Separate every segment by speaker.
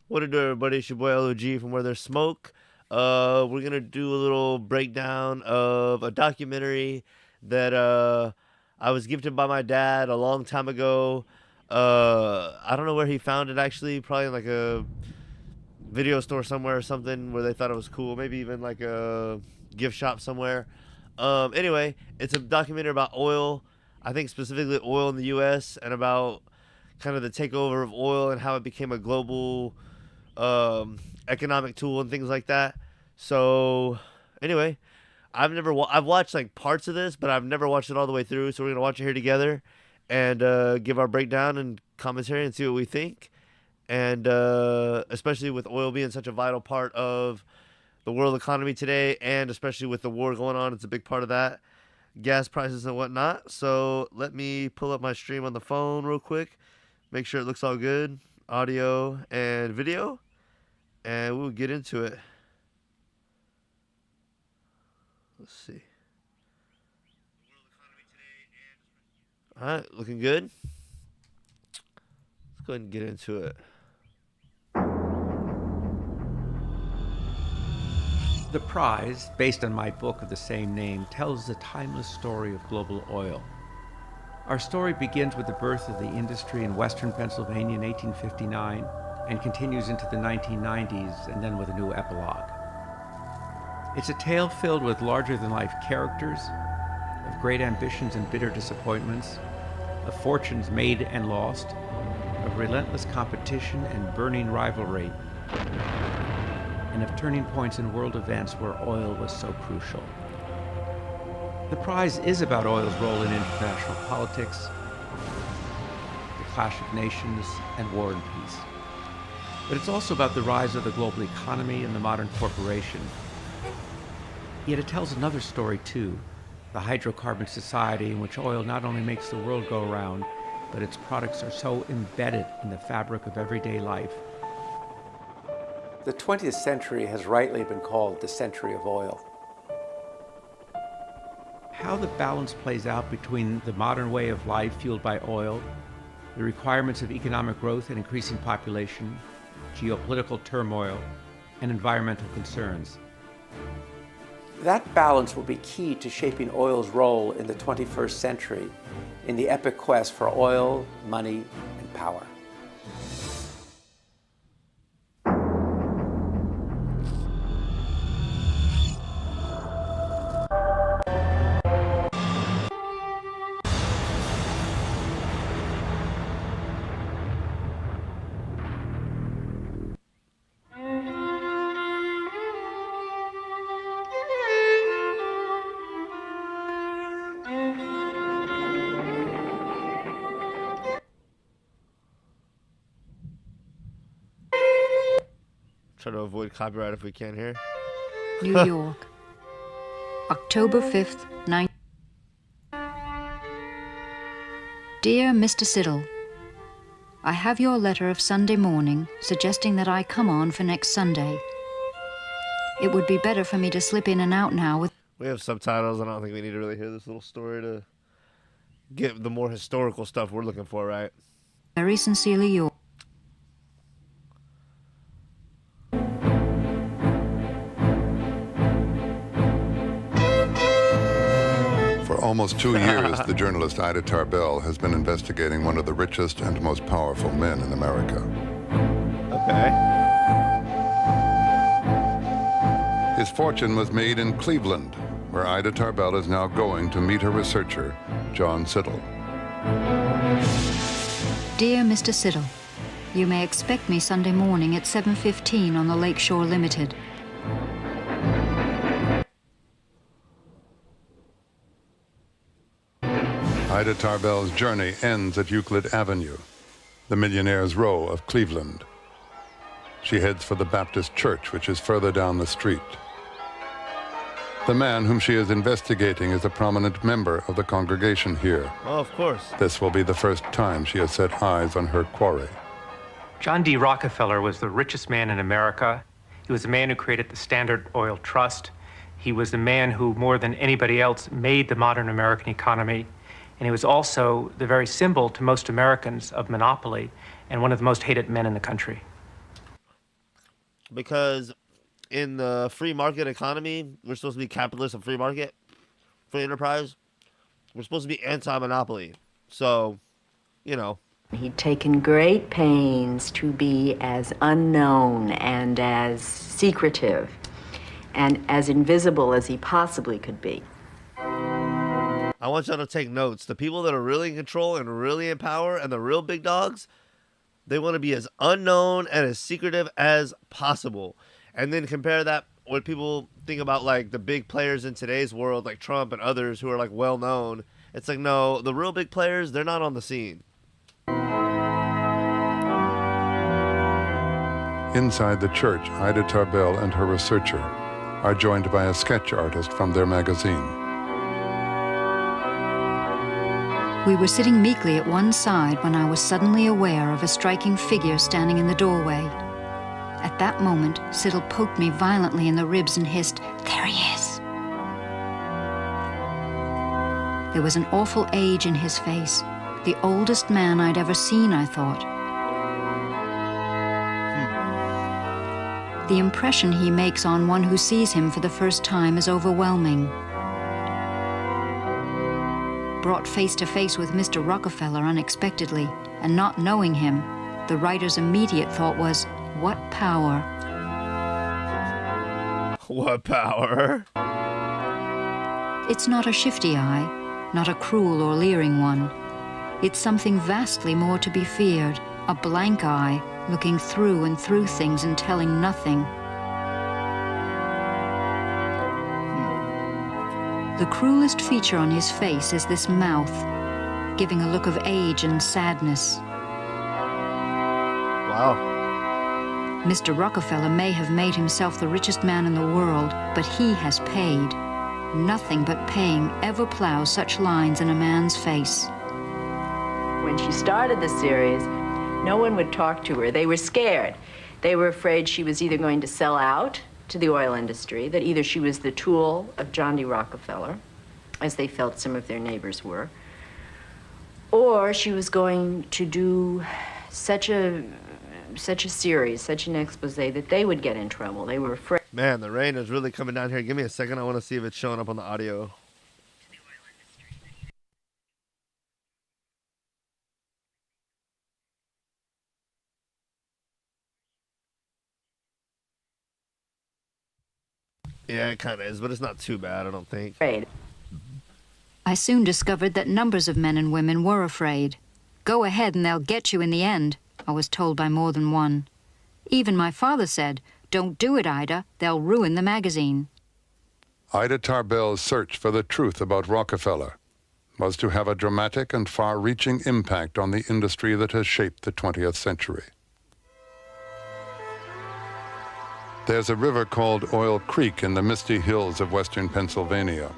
Speaker 1: What it do, everybody? It's your boy LOG from Where There's Smoke. We're gonna do a little breakdown of a documentary that I was gifted by my dad a long time ago. I don't know where he found it actually. Probably in like a video store somewhere or something where they thought it was cool. Maybe even like a gift shop somewhere. Anyway, it's a documentary about oil. I think specifically oil in the U.S. and about kind of the takeover of oil and how it became a global economic tool and things like that. So anyway, I've watched like parts of this, but I've never watched it all the way through. So we're gonna watch it here together and give our breakdown and commentary and see what we think. And especially with oil being such a vital part of the world economy today, and especially with the war going on, it's a big part of that. Gas prices and whatnot. So let me pull up my stream on the phone real quick, make sure it looks all good, audio and video, and we'll get into it. Let's see. All right, looking good. Let's go ahead and get into it.
Speaker 2: The Prize, based on my book of the same name, tells the timeless story of global oil. Our story begins with the birth of the industry in western Pennsylvania in 1859 and continues into the 1990s and then with a new epilogue. It's a tale filled with larger-than-life characters, of great ambitions and bitter disappointments, of fortunes made and lost, of relentless competition and burning rivalry, and of turning points in world events where oil was so crucial. The Prize is about oil's role in international politics, the clash of nations, and war and peace. But it's also about the rise of the global economy and the modern corporation. Yet it tells another story too, the hydrocarbon society in which oil not only makes the world go round, but its products are so embedded in the fabric of everyday life. The 20th century has rightly been called the century of oil. How the balance plays out between the modern way of life fueled by oil, the requirements of economic growth and increasing population, geopolitical turmoil, and environmental concerns. That balance will be key to shaping oil's role in the 21st century in the epic quest for oil, money, and power.
Speaker 1: Try to avoid copyright if we can here.
Speaker 3: New York, October 5th, 9. Dear Mr. Siddle, I have your letter of Sunday morning suggesting that I come on for next Sunday. It would be better for me to slip in and out now with...
Speaker 1: We have subtitles. I don't think we need to really hear this little story to get the more historical stuff we're looking for, right?
Speaker 3: Very sincerely yours.
Speaker 4: For almost 2 years, the journalist Ida Tarbell has been investigating one of the richest and most powerful men in America.
Speaker 1: Okay.
Speaker 4: His fortune was made in Cleveland, where Ida Tarbell is now going to meet her researcher, John Siddle.
Speaker 3: Dear Mr. Siddle, you may expect me Sunday morning at 7:15 on the Lakeshore Limited.
Speaker 4: Ida Tarbell's journey ends at Euclid Avenue, the Millionaire's Row of Cleveland. She heads for the Baptist Church, which is further down the street. The man whom she is investigating is a prominent member of the congregation here.
Speaker 1: Oh, of course.
Speaker 4: This will be the first time she has set eyes on her quarry.
Speaker 5: John D. Rockefeller was the richest man in America. He was the man who created the Standard Oil Trust. He was the man who, more than anybody else, made the modern American economy. And he was also the very symbol to most Americans of monopoly and one of the most hated men in the country.
Speaker 1: because in the free market economy, we're supposed to be capitalist and free market, free enterprise. We're supposed to be anti-monopoly. So, you know.
Speaker 6: He'd taken great pains to be as unknown and as secretive and as invisible as he possibly could be.
Speaker 1: I want y'all to take notes. The people that are really in control and really in power and the real big dogs, they want to be as unknown and as secretive as possible. And then compare that with people think about like the big players in today's world, like Trump and others who are like well known. It's like, no, the real big players, they're not on the scene.
Speaker 4: Inside the church, Ida Tarbell and her researcher are joined by a sketch artist from their magazine.
Speaker 3: We were sitting meekly at one side when I was suddenly aware of a striking figure standing in the doorway. At that moment, Siddle poked me violently in the ribs and hissed, "There he is." There was an awful age in his face, the oldest man I'd ever seen, I thought. The impression he makes on one who sees him for the first time is overwhelming. Brought face to face with Mr. Rockefeller unexpectedly, and not knowing him, the writer's immediate thought was, what power?
Speaker 1: What power?
Speaker 3: It's not a shifty eye, not a cruel or leering one. It's something vastly more to be feared, a blank eye, looking through and through things and telling nothing. The cruelest feature on his face is this mouth, giving a look of age and sadness.
Speaker 1: Wow.
Speaker 3: Mr. Rockefeller may have made himself the richest man in the world, but he has paid. Nothing but paying ever plows such lines in a man's face.
Speaker 6: When she started the series, no one would talk to her. They were scared. They were afraid she was either going to sell out to the oil industry, that either she was the tool of John D. Rockefeller, as they felt some of their neighbors were, or she was going to do such a series, such an expose that they would get in trouble. They were afraid.
Speaker 1: Man, the rain is really coming down here. Give me a second. I want to see if it's showing up on the audio. Yeah, it kind of is, but it's not too bad, I don't think.
Speaker 6: Afraid.
Speaker 3: I soon discovered that numbers of men and women were afraid. Go ahead and they'll get you in the end, I was told by more than one. Even my father said, "Don't do it, Ida. They'll ruin the magazine."
Speaker 4: Ida Tarbell's search for the truth about Rockefeller was to have a dramatic and far-reaching impact on the industry that has shaped the 20th century. There's a river called Oil Creek in the misty hills of western Pennsylvania.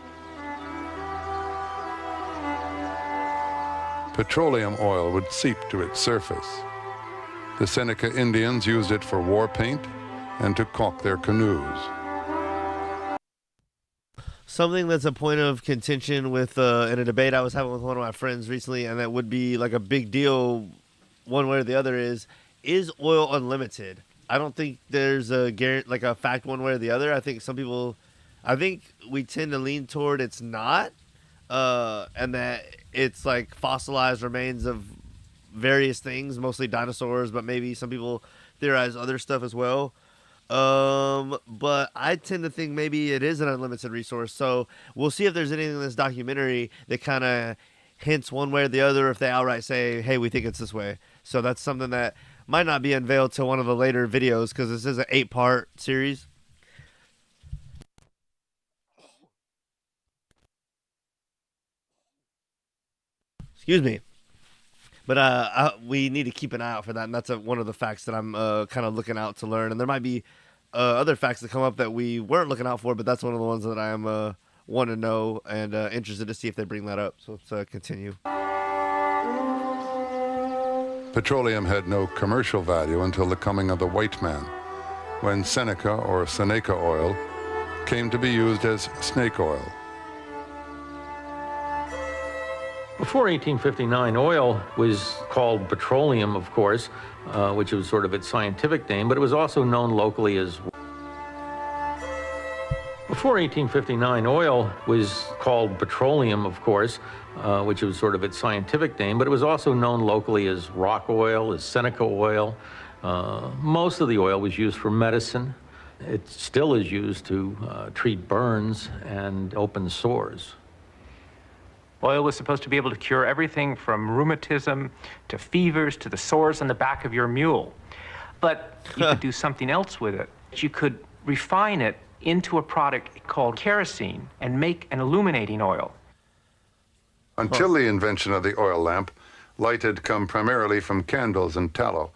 Speaker 4: Petroleum oil would seep to its surface. The Seneca Indians used it for war paint and to caulk their canoes.
Speaker 1: Something that's a point of contention with in a debate I was having with one of my friends recently, and that would be like a big deal one way or the other, is oil unlimited? I don't think there's a like a fact one way or the other. I think we tend to lean toward it's not, and that it's like fossilized remains of various things, mostly dinosaurs, but maybe some people theorize other stuff as well. But I tend to think maybe it is an unlimited resource. So we'll see if there's anything in this documentary that kind of hints one way or the other, if they outright say, hey, we think it's this way. So that's something that might not be unveiled till one of the later videos, because this is an 8-part series. Excuse me. But we need to keep an eye out for that, and that's one of the facts that I'm kind of looking out to learn. And there might be other facts that come up that we weren't looking out for, but that's one of the ones that I am want to know and interested to see if they bring that up. So let's continue.
Speaker 4: Petroleum had no commercial value until the coming of the white man, when Seneca or Seneca oil came to be used as snake oil.
Speaker 2: Before 1859, oil was called petroleum, of course, which was sort of its scientific name, but it was also known locally as... Before 1859, oil was called petroleum, of course, which was sort of its scientific name, but it was also known locally as rock oil, as Seneca oil. Most of the oil was used for medicine. It still is used to treat burns and open sores.
Speaker 5: Oil was supposed to be able to cure everything from rheumatism to fevers to the sores on the back of your mule. But you could do something else with it. You could refine it into a product called kerosene and make an illuminating oil.
Speaker 4: Until the invention of the oil lamp, light had come primarily from candles and tallow.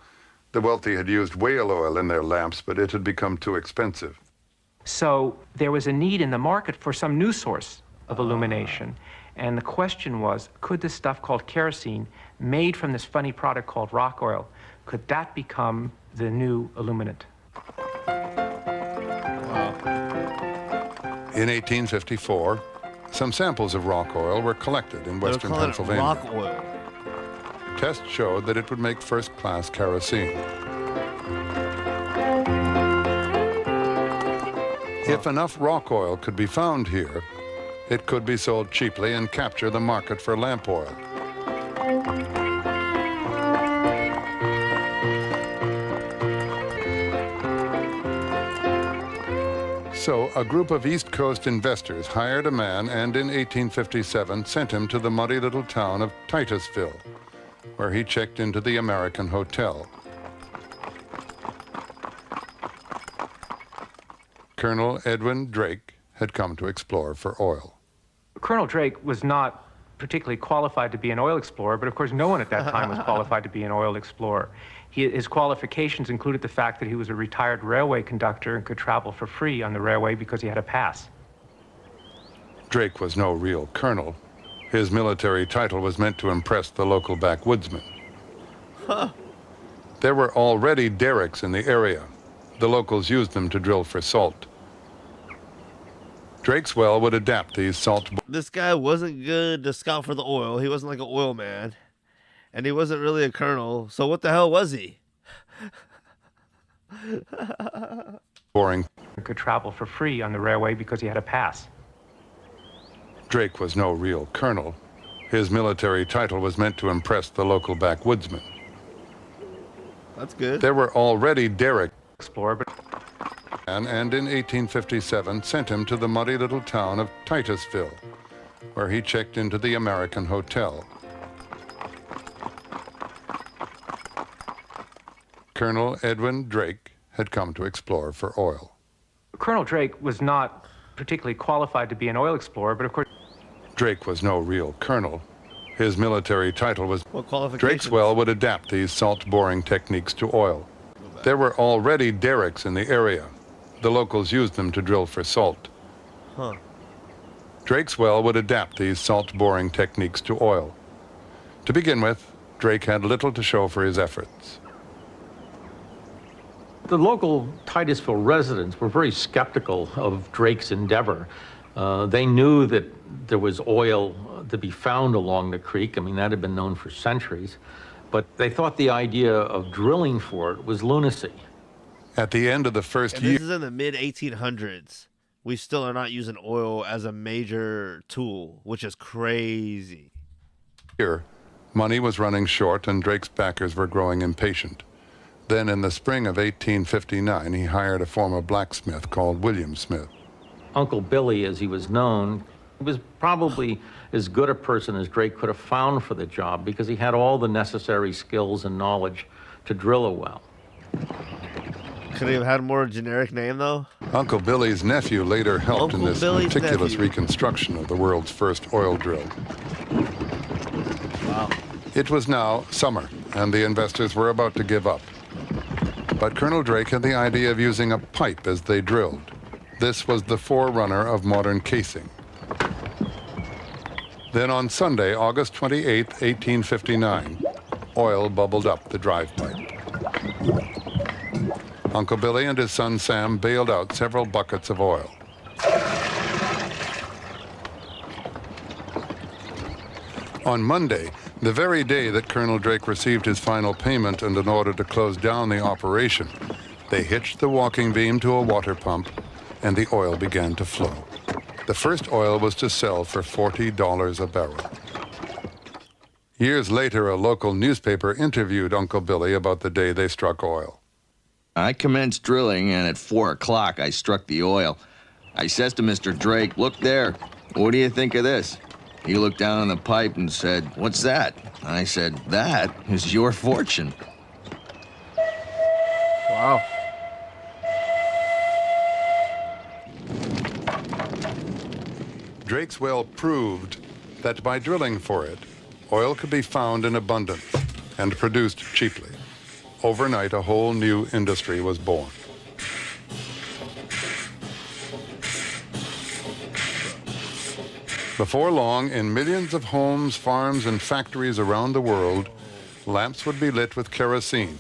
Speaker 4: The wealthy had used whale oil in their lamps, but it had become too expensive.
Speaker 5: So there was a need in the market for some new source of illumination. And the question was, could this stuff called kerosene, made from this funny product called rock oil, could that become the new illuminant?
Speaker 4: In 1854, some samples of rock oil were collected in western
Speaker 1: They're calling
Speaker 4: Pennsylvania.
Speaker 1: it rock oil.
Speaker 4: Tests showed that it would make first-class kerosene. If enough rock oil could be found here, it could be sold cheaply and capture the market for lamp oil. So a group of East Coast investors hired a man and in 1857 sent him to the muddy little town of Titusville, where he checked into the American Hotel. Colonel Edwin Drake had come to explore for oil.
Speaker 5: Colonel Drake was not particularly qualified to be an oil explorer, but of course no one at that time was qualified to be an oil explorer. His qualifications included the fact that he was a retired railway conductor and could travel for free on the railway because he had a pass.
Speaker 4: Drake was no real colonel. His military title was meant to impress the local backwoodsmen. There were already derricks in the area. The locals used them to drill for salt. Drake's well would adapt these salt...
Speaker 1: This guy wasn't good to scout for the oil. He wasn't like an oil man. And he wasn't really a colonel. So what the hell was he?
Speaker 4: boring.
Speaker 5: He could travel for free on the railway because he had a pass.
Speaker 4: Drake was no real colonel. His military title was meant to impress the local backwoodsmen.
Speaker 1: That's good.
Speaker 4: There were already derricks.
Speaker 5: Explorer, but
Speaker 4: And in 1857 sent him to the muddy little town of Titusville, where he checked into the American Hotel. Colonel Edwin Drake had come to explore for oil.
Speaker 5: Colonel Drake was not particularly qualified to be an oil explorer, but of course...
Speaker 4: Drake was no real colonel. His military title was...
Speaker 1: What qualifications?
Speaker 4: Drake's well would adapt these salt boring techniques to oil. There were already derricks in the area. The locals used them to drill for salt. Drake's well would adapt these salt boring techniques to oil. To begin with, Drake had little to show for his efforts.
Speaker 2: The local Titusville residents were very skeptical of Drake's endeavor. They knew that there was oil to be found along the creek. I mean, that had been known for centuries. But they thought the idea of drilling for it was lunacy.
Speaker 4: At the end of the first
Speaker 1: And
Speaker 4: year...
Speaker 1: this is in the mid-1800s. We still are not using oil as a major tool, which is crazy.
Speaker 4: Money was running short and Drake's backers were growing impatient. Then in the spring of 1859, he hired a former blacksmith called William Smith.
Speaker 2: Uncle Billy, as he was known, was probably as good a person as Drake could have found for the job because he had all the necessary skills and knowledge to drill a well.
Speaker 1: Could he have had a more generic name, though?
Speaker 4: Uncle Billy's nephew later helped in
Speaker 1: Uncle
Speaker 4: this
Speaker 1: Billy's
Speaker 4: meticulous
Speaker 1: nephew.
Speaker 4: reconstruction of the world's first oil drill.
Speaker 1: Wow.
Speaker 4: It was now summer, and the investors were about to give up. But Colonel Drake had the idea of using a pipe as they drilled. This was the forerunner of modern casing. Then on Sunday, August 28, 1859, oil bubbled up the drive pipe. Uncle Billy and his son Sam bailed out several buckets of oil. On Monday, the very day that Colonel Drake received his final payment and an order to close down the operation, they hitched the walking beam to a water pump, and the oil began to flow. The first oil was to sell for $40 a barrel. Years later, a local newspaper interviewed Uncle Billy about the day they struck oil.
Speaker 7: I commenced drilling, and at 4 o'clock I struck the oil. I says to Mr. Drake, "Look there. What do you think of this?" He looked down on the pipe and said, "What's that?" I said, "That is your fortune."
Speaker 1: Wow.
Speaker 4: Drake's well proved that by drilling for it, oil could be found in abundance and produced cheaply. Overnight, a whole new industry was born. Before long, in millions of homes, farms, and factories around the world, lamps would be lit with kerosene.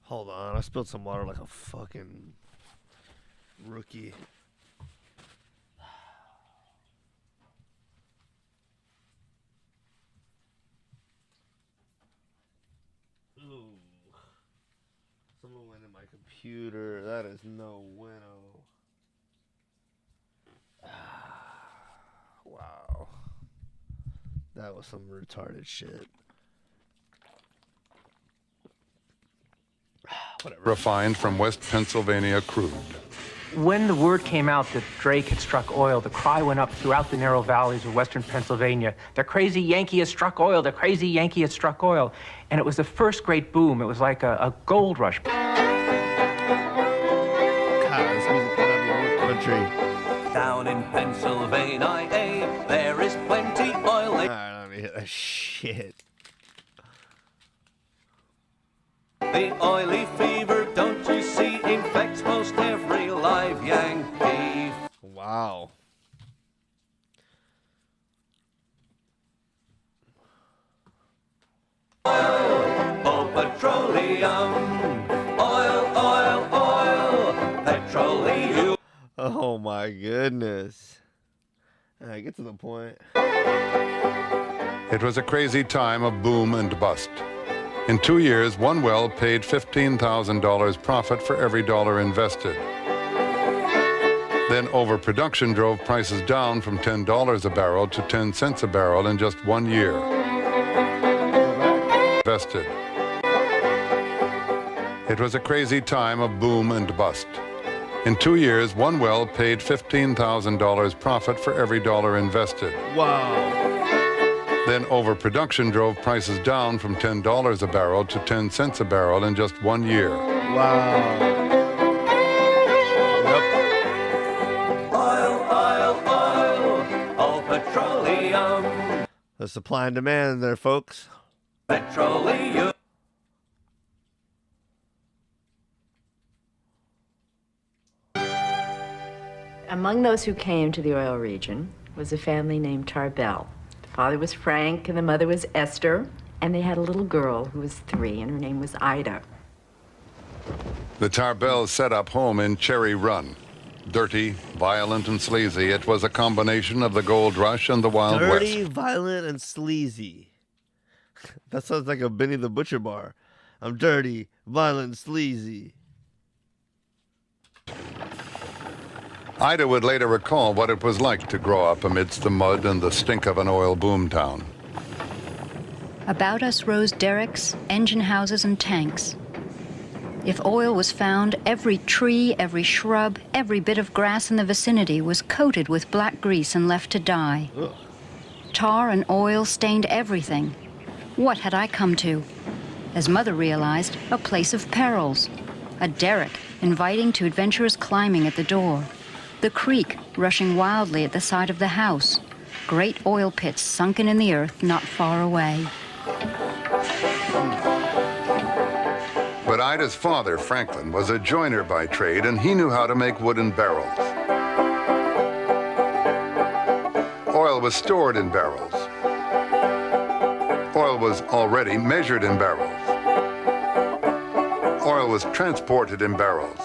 Speaker 1: Hold on, I spilled some water like a fucking rookie. Ooh. Someone went in my computer. That is no bueno. Wow. That was some retarded shit. Whatever.
Speaker 4: Refined from West Pennsylvania crude.
Speaker 5: When the word came out that Drake had struck oil, the cry went up throughout the narrow valleys of western Pennsylvania. The crazy Yankee has struck oil. The crazy Yankee has struck oil. And it was the first great boom. It was like a gold rush.
Speaker 1: God, this music cannot be moved country.
Speaker 8: Down in Pennsylvania, there is plenty oil.
Speaker 1: Alright, let me hear that shit.
Speaker 8: The oily fever, don't you see, infects most every live Yankee.
Speaker 1: Wow.
Speaker 8: Oh, petroleum. Oil, oil, oil. Petroleum.
Speaker 1: Oh my goodness. Alright, get to the point.
Speaker 4: It was a crazy time of boom and bust. In 2 years, one well paid $15,000 profit for every dollar invested. Then overproduction drove prices down from $10 a barrel to 10 cents a barrel in just 1 year. Invested. It was a crazy time of boom and bust. In 2 years, one well paid $15,000 profit for every dollar invested.
Speaker 1: Wow.
Speaker 4: Then overproduction drove prices down from $10 a barrel to 10 cents a barrel in just 1 year.
Speaker 1: Wow. Yep.
Speaker 8: Oil, oil, oil. Oh, petroleum.
Speaker 1: The supply and demand there, folks.
Speaker 8: Petroleum.
Speaker 6: Among those who came to the oil region was a family named Tarbell. The father was Frank and the mother was Esther, and they had a little girl who was 3, and her name was Ida.
Speaker 4: The Tarbells set up home in Cherry Run. Dirty, violent, and sleazy, it was a combination of the gold rush and the Wild
Speaker 1: Dirty,
Speaker 4: West.
Speaker 1: violent, and sleazy. That sounds like a Benny the Butcher bar. I'm dirty, violent, and sleazy.
Speaker 4: Ida would later recall what it was like to grow up amidst the mud and the stink of an oil boom town.
Speaker 3: About us rose derricks, engine houses, and tanks. If oil was found, every tree, every shrub, every bit of grass in the vicinity was coated with black grease and left to die.
Speaker 1: Ugh.
Speaker 3: Tar and oil stained everything. What had I come to? As Mother realized, a place of perils. A derrick inviting to adventurous climbing at the door. The creek rushing wildly at the side of the house. Great oil pits sunken in the earth not far away.
Speaker 4: But Ida's father, Franklin, was a joiner by trade, and he knew how to make wooden barrels. Oil was stored in barrels. Oil was already measured in barrels. Oil was transported in barrels.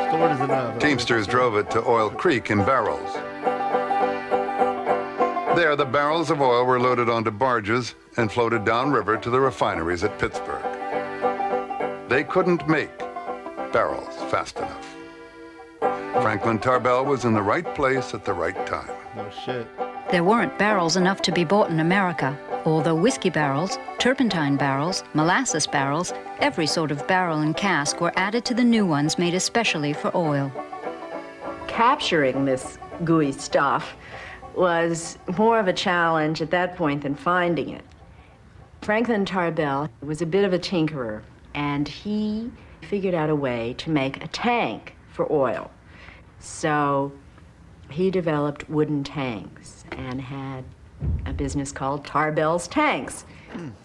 Speaker 1: Stored is enough.
Speaker 4: Teamsters drove it to Oil Creek in barrels. There, the barrels of oil were loaded onto barges and floated downriver to the refineries at Pittsburgh. They couldn't make barrels fast enough. Franklin Tarbell was in the right place at the right time.
Speaker 1: No shit.
Speaker 3: There weren't barrels enough to be bought in America, although whiskey barrels, turpentine barrels, molasses barrels, every sort of barrel and cask were added to the new ones made especially for oil.
Speaker 6: Capturing this gooey stuff was more of a challenge at that point than finding it. Franklin Tarbell was a bit of a tinkerer, and he figured out a way to make a tank for oil. So he developed wooden tanks and had a business called Tarbell's Tanks.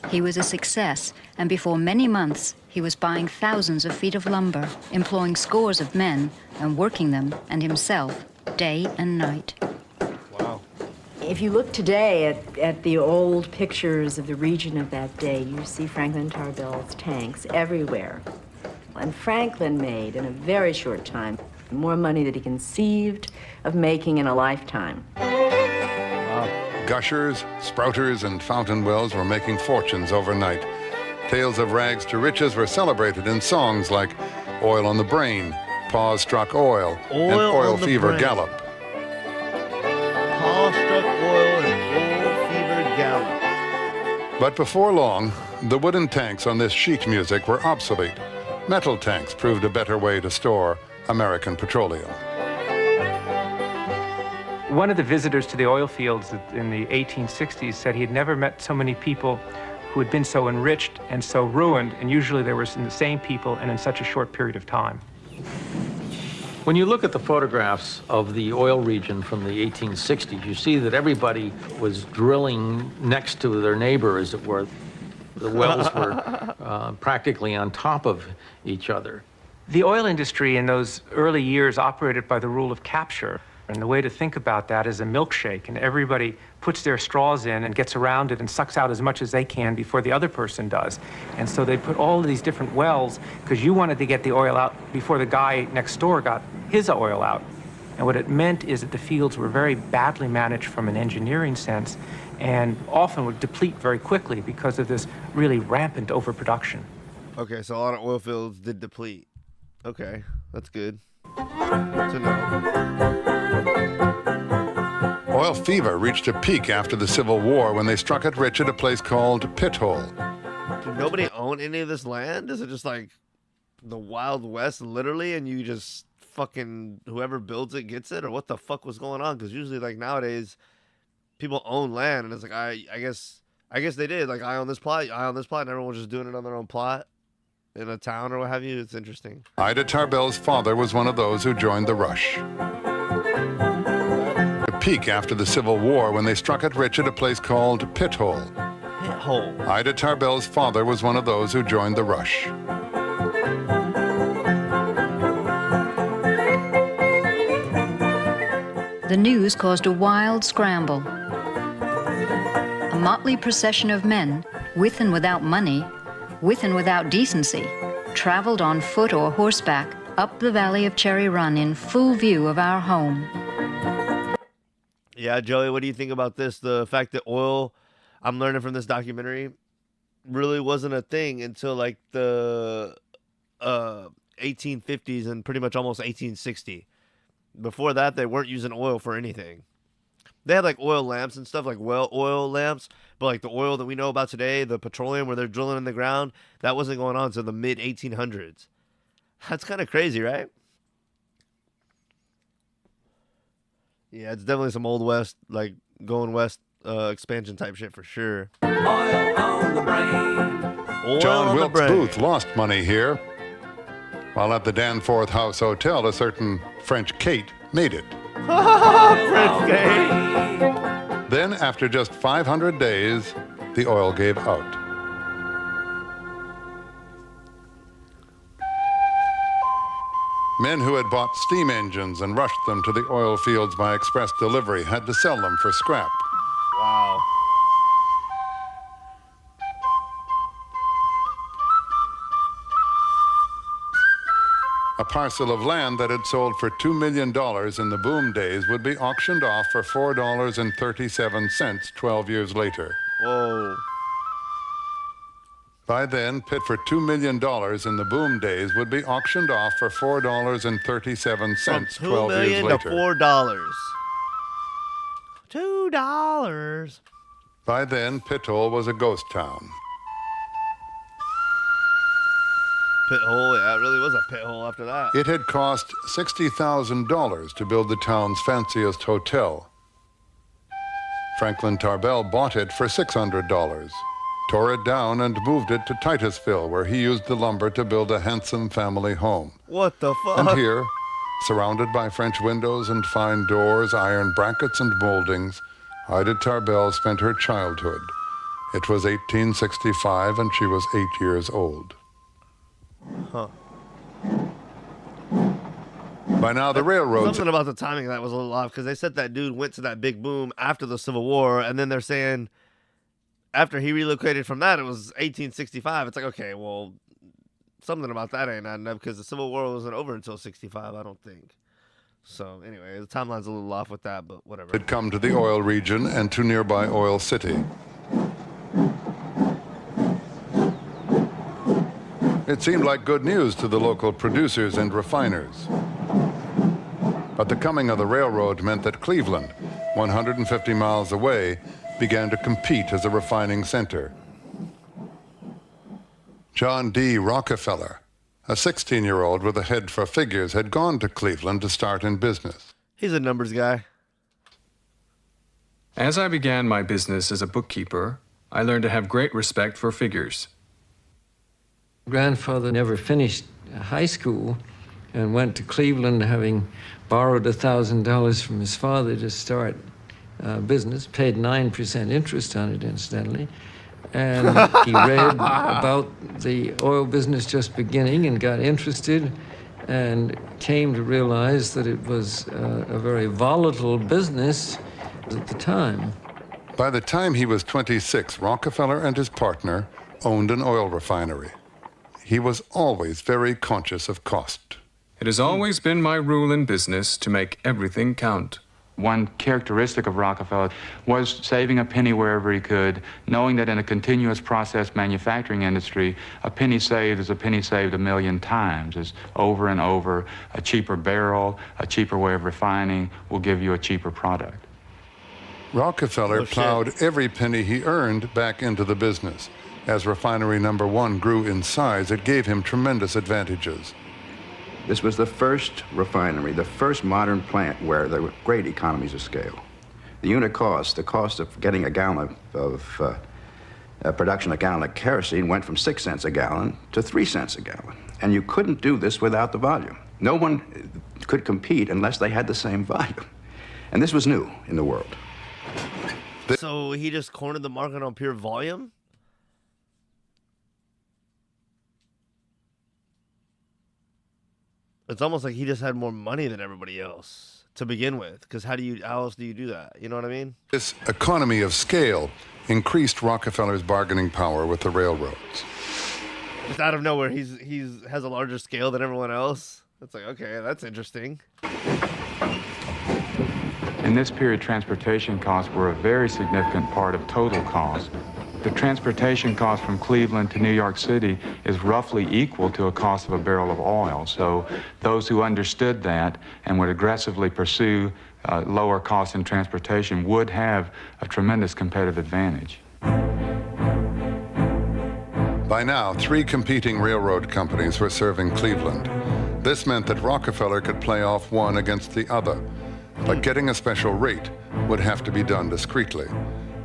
Speaker 3: He was a success, and before many months, he was buying thousands of feet of lumber, employing scores of men, and working them, and himself, day and night.
Speaker 1: Wow.
Speaker 6: If you look today at the old pictures of the region of that day, you see Franklin Tarbell's tanks everywhere. And Franklin made, in a very short time, more money than he conceived of making in a lifetime.
Speaker 4: Gushers, sprouters, and fountain wells were making fortunes overnight. Tales of rags to riches were celebrated in songs like Oil on the Brain, Paws Struck Oil, and Oil Fever
Speaker 1: Brain.
Speaker 4: Gallop.
Speaker 1: Paw struck oil and oil fever gallop.
Speaker 4: But before long, the wooden tanks on this sheet music were obsolete. Metal tanks proved a better way to store American petroleum.
Speaker 5: One of the visitors to the oil fields in the 1860s said he had never met so many people who had been so enriched and so ruined, and usually they were the same people and in such a short period of time.
Speaker 9: When you look at the photographs of the oil region from the 1860s, you see that everybody was drilling next to their neighbor, as it were. The wells were practically on top of each other.
Speaker 5: The oil industry in those early years operated by the rule of capture. And the way to think about that is a milkshake, and everybody puts their straws in and gets around it and sucks out as much as they can before the other person does. And so they put all of these different wells because you wanted to get the oil out before the guy next door got his oil out. And what it meant is that the fields were very badly managed from an engineering sense and often would deplete very quickly because of this really rampant overproduction.
Speaker 1: Okay, so a lot of oil fields did deplete. Okay, that's good to know.
Speaker 4: Oil fever reached a peak after the Civil War when they struck it rich at a place called Pit Hole.
Speaker 1: Did nobody own any of this land? Is it just like the Wild West, literally, and you just fucking whoever builds it gets it, or what the fuck was going on? Because usually, like nowadays, people own land, and it's like I guess they did. Like I own this plot, and everyone was just doing it on their own plot in a town or what have you. It's interesting.
Speaker 4: Ida Tarbell's father was one of those who joined the rush. A peak after the Civil War when they struck it rich at a place called Pit Hole.
Speaker 1: Pit Hole.
Speaker 4: Ida Tarbell's father was one of those who joined the rush.
Speaker 3: The news caused a wild scramble. A motley procession of men, with and without money, with and without decency, traveled on foot or horseback up the valley of Cherry Run in full view of our home.
Speaker 1: Yeah, Joey, what do you think about this? The fact that oil, I'm learning from this documentary, really wasn't a thing until like the 1850s and pretty much almost 1860. Before that, they weren't using oil for anything. They had like oil lamps and stuff, like well oil lamps, but like the oil that we know about today, the petroleum where they're drilling in the ground, that wasn't going on until the mid 1800s. That's kind of crazy, right? Yeah, it's definitely some old west, like going west expansion type shit for sure.
Speaker 8: Oil on the brain.
Speaker 1: Oil
Speaker 4: John
Speaker 1: on the
Speaker 4: Wilkes
Speaker 1: brain.
Speaker 4: Booth lost money here, while at the Danforth House Hotel, a certain French Kate made it.
Speaker 1: French Kate.
Speaker 4: Then, after just 500 days, the oil gave out. Men who had bought steam engines and rushed them to the oil fields by express delivery had to sell them for scrap.
Speaker 1: Wow.
Speaker 4: A A parcel of land that had sold for $2 million in the boom days would be auctioned off for $4.37 12 years later.
Speaker 1: Whoa.
Speaker 4: By then, Pitt for $2 million in the boom days would be auctioned off for $4.37
Speaker 1: From
Speaker 4: 12
Speaker 1: $2
Speaker 4: years
Speaker 1: million
Speaker 4: later.
Speaker 1: to $4. $2.
Speaker 4: By then, Pitthole was a ghost town.
Speaker 1: Pit hole, yeah, it really was a pit hole after that.
Speaker 4: It had cost $60,000 to build the town's fanciest hotel. Franklin Tarbell bought it for $600, tore it down and moved it to Titusville, where he used the lumber to build a handsome family home.
Speaker 1: What the fuck?
Speaker 4: And here, surrounded by French windows and fine doors, iron brackets and moldings, Ida Tarbell spent her childhood. It was 1865 and she was 8 years old.
Speaker 1: Huh.
Speaker 4: By now, the railroads...
Speaker 1: Something about the timing of that was a little off, because they said that dude went to that big boom after the Civil War, and then they're saying after he relocated from that, it was 1865. It's like, okay, well, something about that ain't adding up, because the Civil War wasn't over until 65, I don't think. So, anyway, the timeline's a little off with that, but whatever.
Speaker 4: had come to the oil region and to nearby Oil City. It seemed like good news to the local producers and refiners. But the coming of the railroad meant that Cleveland, 150 miles away, began to compete as a refining center. John D. Rockefeller, a 16-year-old with a head for figures, had gone to Cleveland to start in business.
Speaker 1: He's a numbers guy.
Speaker 10: As I began my business as a bookkeeper, I learned to have great respect for figures.
Speaker 11: Grandfather never finished high school and went to Cleveland, having borrowed $1,000 from his father to start business, paid 9% interest on it, incidentally. And he read about the oil business just beginning and got interested and came to realize that it was a very volatile business at the time.
Speaker 4: By the time he was 26, Rockefeller and his partner owned an oil refinery. He was always very conscious of cost.
Speaker 10: It has always been my rule in business to make everything count.
Speaker 12: One characteristic of Rockefeller was saving a penny wherever he could, knowing that in a continuous process manufacturing industry, a penny saved is a penny saved a million times. It's over and over. A cheaper barrel, a cheaper way of refining will give you a cheaper product.
Speaker 4: Rockefeller plowed every penny he earned back into the business. As refinery number 1 grew in size, it gave him tremendous advantages.
Speaker 13: This was the first refinery, the first modern plant where there were great economies of scale. The unit cost, the cost of getting a gallon of production, a gallon of kerosene, went from 6 cents a gallon to 3 cents a gallon. And you couldn't do this without the volume. No one could compete unless they had the same volume. And this was new in the world.
Speaker 1: So he just cornered the market on pure volume? It's almost like he just had more money than everybody else to begin with. Because how else do you do that? You know what I mean?
Speaker 4: This economy of scale increased Rockefeller's bargaining power with the railroads.
Speaker 1: Just out of nowhere, he has a larger scale than everyone else. It's like, okay, that's interesting.
Speaker 12: In this period, transportation costs were a very significant part of total cost. The transportation cost from Cleveland to New York City is roughly equal to a cost of a barrel of oil. So those who understood that and would aggressively pursue lower costs in transportation would have a tremendous competitive advantage.
Speaker 4: By now, 3 competing railroad companies were serving Cleveland. This meant that Rockefeller could play off one against the other, but getting a special rate would have to be done discreetly,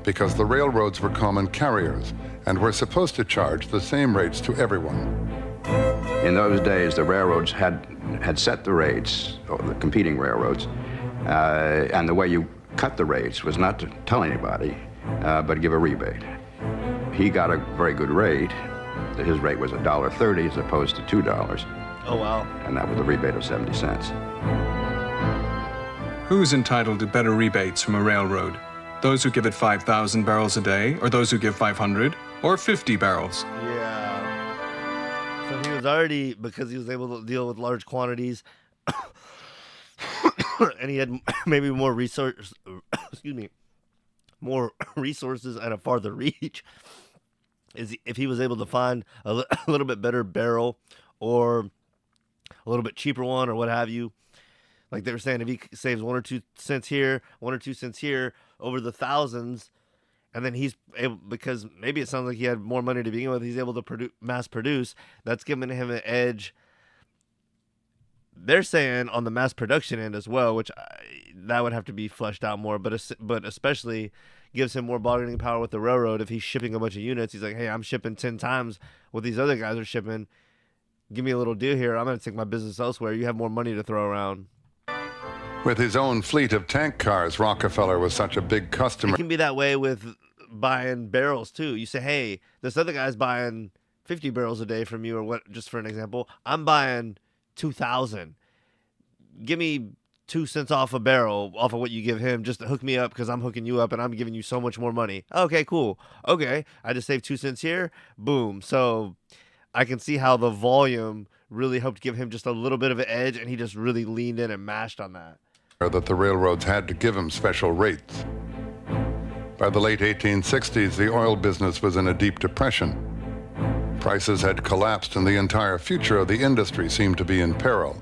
Speaker 4: because the railroads were common carriers and were supposed to charge the same rates to everyone.
Speaker 13: In those days, the railroads had set the rates, or the competing railroads, and the way you cut the rates was not to tell anybody, but give a rebate. He got a very good rate. His rate was $1.30 as opposed to $2.
Speaker 1: Oh, wow.
Speaker 13: And that was a rebate of 70 cents.
Speaker 10: Who's entitled to better rebates from a railroad? Those who give it 5,000 barrels a day, or those who give 500, or 50 barrels?
Speaker 1: Yeah. So he was already, because he was able to deal with large quantities, and he had maybe more resources, excuse me, more resources and a farther reach. If he was able to find a little bit better barrel or a little bit cheaper one or what have you, like they were saying, if he saves 1 or 2 cents here, 1 or 2 cents here over the thousands, and then he's able, because maybe it sounds like he had more money to begin with, he's able to mass produce. That's giving him an edge. They're saying on the mass production end as well, which that would have to be fleshed out more, but especially gives him more bargaining power with the railroad. If he's shipping a bunch of units, he's like, hey, I'm shipping 10 times what these other guys are shipping. Give me a little deal here. I'm going to take my business elsewhere. You have more money to throw around.
Speaker 4: With his own fleet of tank cars, Rockefeller was such a big customer.
Speaker 1: It can be that way with buying barrels too. You say, hey, this other guy's buying 50 barrels a day from you, or what, just for an example. I'm buying 2,000. Give me 2 cents off a barrel off of what you give him just to hook me up, because I'm hooking you up and I'm giving you so much more money. Okay, cool. Okay, I just saved 2 cents here. Boom. So I can see how the volume really helped give him just a little bit of an edge, and he just really leaned in and mashed on that.
Speaker 4: That the railroads had to give him special rates. By the late 1860s, the oil business was in a deep depression. Prices had collapsed and the entire future of the industry seemed to be in peril.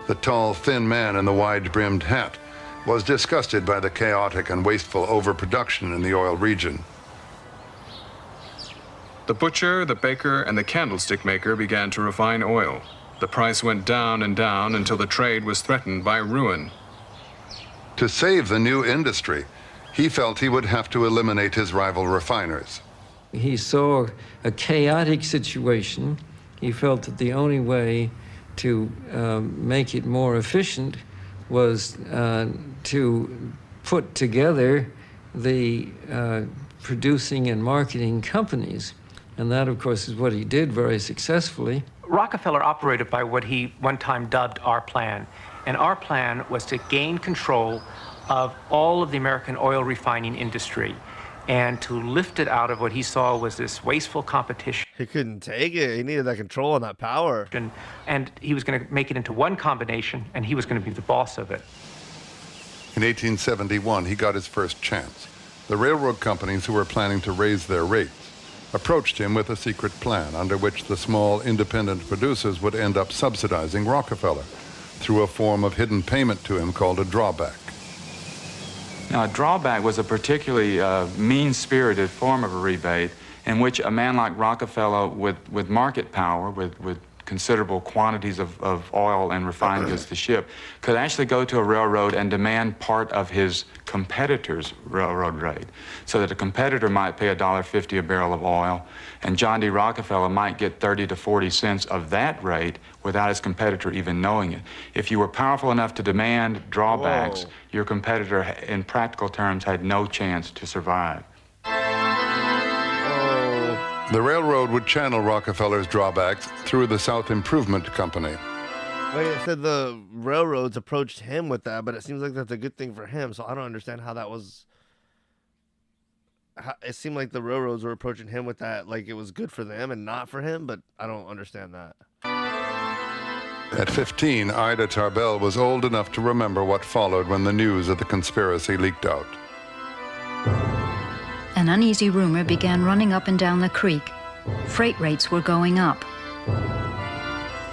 Speaker 4: The tall, thin man in the wide-brimmed hat was disgusted by the chaotic and wasteful overproduction in the oil region.
Speaker 10: The butcher, the baker, and the candlestick maker began to refine oil. The price went down and down until the trade was threatened by ruin.
Speaker 4: To save the new industry, he felt he would have to eliminate his rival refiners.
Speaker 11: He saw a chaotic situation. He felt that the only way to make it more efficient was to put together the producing and marketing companies. And that, of course, is what he did very successfully.
Speaker 5: Rockefeller operated by what he one time dubbed our plan. And our plan was to gain control of all of the American oil refining industry and to lift it out of what he saw was this wasteful competition.
Speaker 1: He couldn't take it. He needed that control and that power.
Speaker 5: And he was going to make it into one combination, and he was going to be the boss of it.
Speaker 4: In 1871, he got his first chance. The railroad companies who were planning to raise their rates approached him with a secret plan under which the small independent producers would end up subsidizing Rockefeller through a form of hidden payment to him called a drawback.
Speaker 12: Now, a drawback was a particularly mean-spirited form of a rebate in which a man like Rockefeller with market power, with considerable quantities of oil and refined goods to ship, could actually go to a railroad and demand part of his competitor's railroad rate. So that a competitor might pay $1.50 a barrel of oil, and John D. Rockefeller might get 30 to 40 cents of that rate without his competitor even knowing it. If you were powerful enough to demand drawbacks, your competitor, in practical terms, had no chance to survive.
Speaker 4: The railroad would channel Rockefeller's drawbacks through the South Improvement Company.
Speaker 1: Wait, it said the railroads approached him with that, but it seems like that's a good thing for him, so I don't understand how that was... It seemed like the railroads were approaching him with that, like it was good for them and not for him, but I don't understand that.
Speaker 4: At 15, Ida Tarbell was old enough to remember what followed when the news of the conspiracy leaked out.
Speaker 3: An uneasy rumor began running up and down the creek. Freight rates were going up.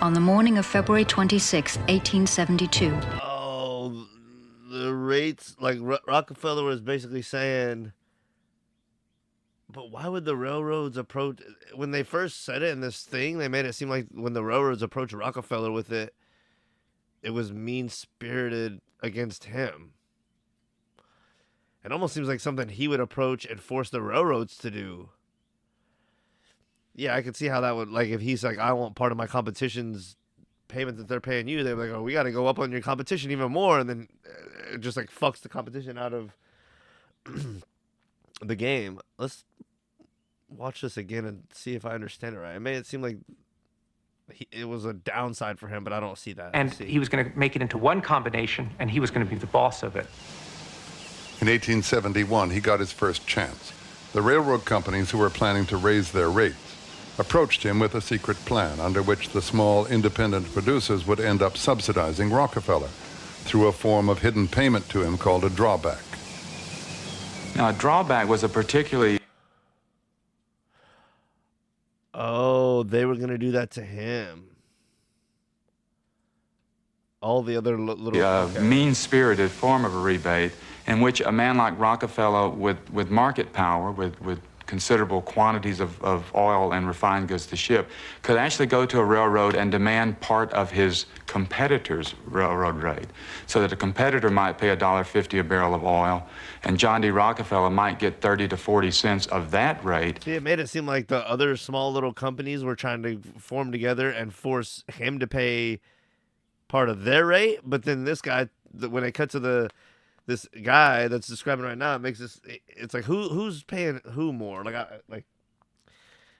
Speaker 3: On the morning of February 26, 1872.
Speaker 1: Oh, the rates, like Rockefeller was basically saying, but why would the railroads approach, when they first said it in this thing, they made it seem like when the railroads approached Rockefeller with it, it was mean-spirited against him. It almost seems like something he would approach and force the railroads to do. Yeah, I could see how that would, like, if he's like, I want part of my competition's payment that they're paying you, they're like, oh, we got to go up on your competition even more, and then it just, like, fucks the competition out of the game. Let's watch this again and see if I understand it right. It made it seem like it was a downside for him, but I don't see that.
Speaker 5: And he was going to make it into one combination, and he was going to be the boss of it.
Speaker 4: In 1871, he got his first chance. The railroad companies who were planning to raise their rates approached him with a secret plan under which the small independent producers would end up subsidizing Rockefeller through a form of hidden payment to him called a drawback.
Speaker 12: Now, a drawback was a particularly...
Speaker 1: Oh, they were going to do that to him. All the other little...
Speaker 12: mean-spirited form of a rebate in which a man like Rockefeller with market power, with considerable quantities of oil and refined goods to ship, could actually go to a railroad and demand part of his competitor's railroad rate, so that a competitor might pay $1.50 a barrel of oil, and John D. Rockefeller might get 30 to 40 cents of that rate.
Speaker 1: See, it made it seem like the other small little companies were trying to form together and force him to pay part of their rate, but then this guy, when it cut to this guy that's describing right now, it makes this. It's like who's paying who more? Like I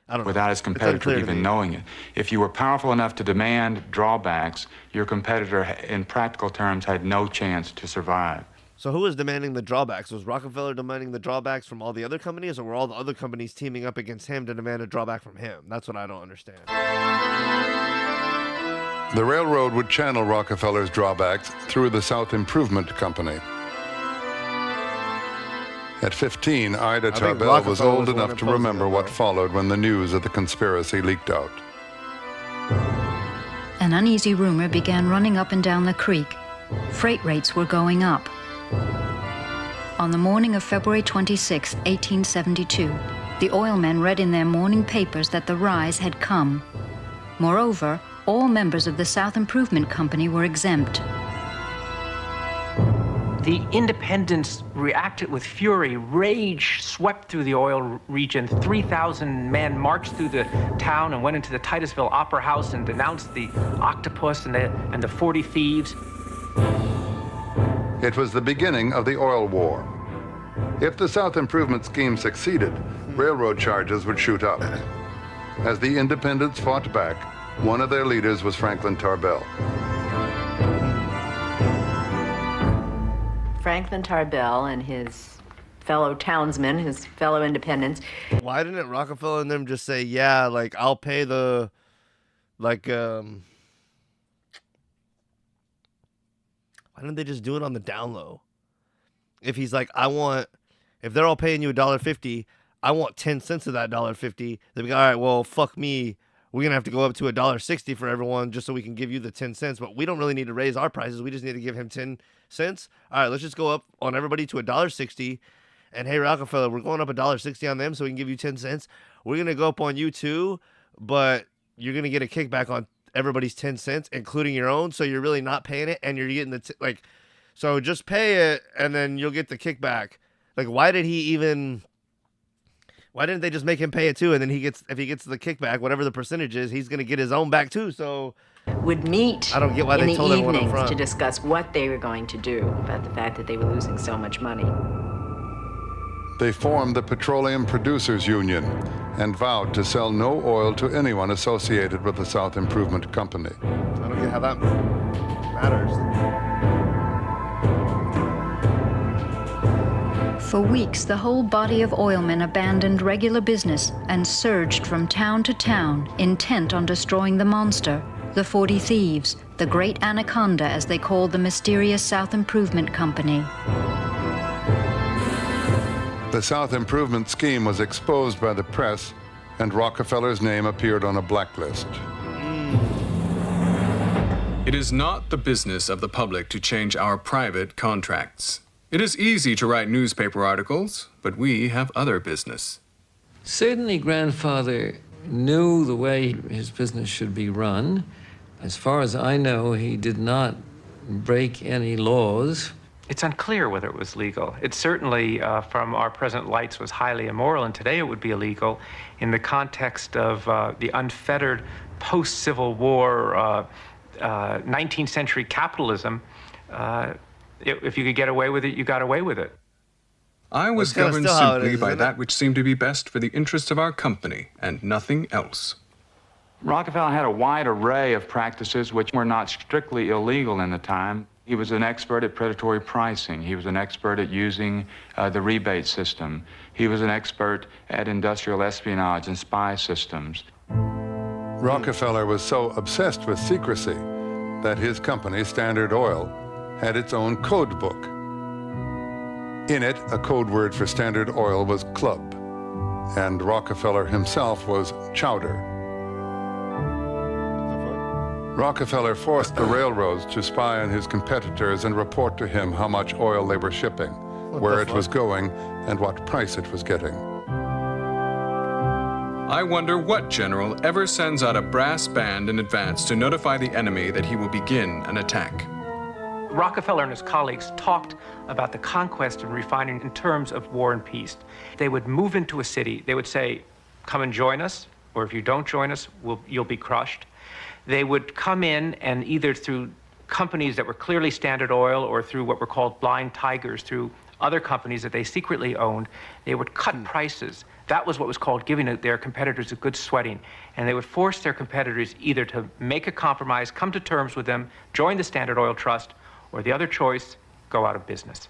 Speaker 1: don't know.
Speaker 12: Without his competitor even knowing it. If you were powerful enough to demand drawbacks, your competitor, in practical terms, had no chance to survive.
Speaker 1: So who was demanding the drawbacks? Was Rockefeller demanding the drawbacks from all the other companies, or were all the other companies teaming up against him to demand a drawback from him? That's what I don't understand.
Speaker 4: The railroad would channel Rockefeller's drawbacks through the South Improvement Company. At 15, Ida Tarbell was old enough to remember what followed when the news of the conspiracy leaked out.
Speaker 3: An uneasy rumor began running up and down the creek. Freight rates were going up. On the morning of February 26, 1872, the oilmen read in their morning papers that the rise had come. Moreover, all members of the South Improvement Company were exempt.
Speaker 5: The independents reacted with fury. Rage swept through the oil region. 3,000 men marched through the town and went into the Titusville Opera House and denounced the octopus and the 40 thieves.
Speaker 4: It was the beginning of the oil war. If the South Improvement Scheme succeeded, railroad charges would shoot up. As the independents fought back, one of their leaders was Franklin Tarbell.
Speaker 6: Franklin Tarbell and his fellow townsmen, his fellow independents.
Speaker 1: Why didn't Rockefeller and them just say, yeah, like, I'll pay the, like, why didn't they just do it on the down low? If he's like, if they're all paying you $1.50, I want 10 cents of that $1.50, they'd be like, all right, well, fuck me. We're going to have to go up to $1.60 for everyone just so we can give you the 10 cents. But we don't really need to raise our prices. We just need to give him 10 cents. All right, let's just go up on everybody to $1.60. And hey, Rockefeller, we're going up $1.60 on them so we can give you 10 cents. We're going to go up on you too, but you're going to get a kickback on everybody's 10 cents, including your own. So you're really not paying it and you're getting the, so just pay it and then you'll get the kickback. Like, why didn't they just make him pay it too? And then if he gets the kickback, whatever the percentage is, he's going to get his own back too. So
Speaker 6: would meet
Speaker 1: I don't get why
Speaker 6: in
Speaker 1: they told
Speaker 6: the
Speaker 1: everyone up
Speaker 6: evenings
Speaker 1: front
Speaker 6: to discuss what they were going to do about the fact that they were losing so much money.
Speaker 4: They formed the Petroleum Producers Union and vowed to sell no oil to anyone associated with the South Improvement Company.
Speaker 1: I don't get how that matters.
Speaker 3: For weeks, the whole body of oilmen abandoned regular business and surged from town to town, intent on destroying the monster, the 40 thieves, the great anaconda, as they called the mysterious South Improvement Company.
Speaker 4: The South Improvement Scheme was exposed by the press, and Rockefeller's name appeared on a blacklist.
Speaker 10: It is not the business of the public to change our private contracts. It is easy to write newspaper articles, but we have other business.
Speaker 11: Certainly, grandfather knew the way his business should be run. As far as I know, he did not break any laws.
Speaker 5: It's unclear whether it was legal. It certainly, from our present lights, was highly immoral, and today it would be illegal in the context of the unfettered post-Civil War 19th century capitalism. If you could get away with it, you got away with it.
Speaker 10: I was governed simply by that which seemed to be best for the interests of our company, and nothing else.
Speaker 12: Rockefeller had a wide array of practices which were not strictly illegal in the time. He was an expert at predatory pricing. He was an expert at using the rebate system. He was an expert at industrial espionage and spy systems.
Speaker 4: Rockefeller was so obsessed with secrecy that his company, Standard Oil, had its own code book. In it, a code word for Standard Oil was club, and Rockefeller himself was chowder. Rockefeller forced the railroads to spy on his competitors and report to him how much oil they were shipping, where it was going, and what price it was getting.
Speaker 10: I wonder what general ever sends out a brass band in advance to notify the enemy that he will begin an attack.
Speaker 5: Rockefeller and his colleagues talked about the conquest of refining in terms of war and peace. They would move into a city. They would say, come and join us, or if you don't join us, you'll be crushed. They would come in and either through companies that were clearly Standard Oil or through what were called blind tigers, through other companies that they secretly owned, they would cut prices. That was what was called giving their competitors a good sweating. And they would force their competitors either to make a compromise, come to terms with them, join the Standard Oil Trust, or the other choice, go out of business.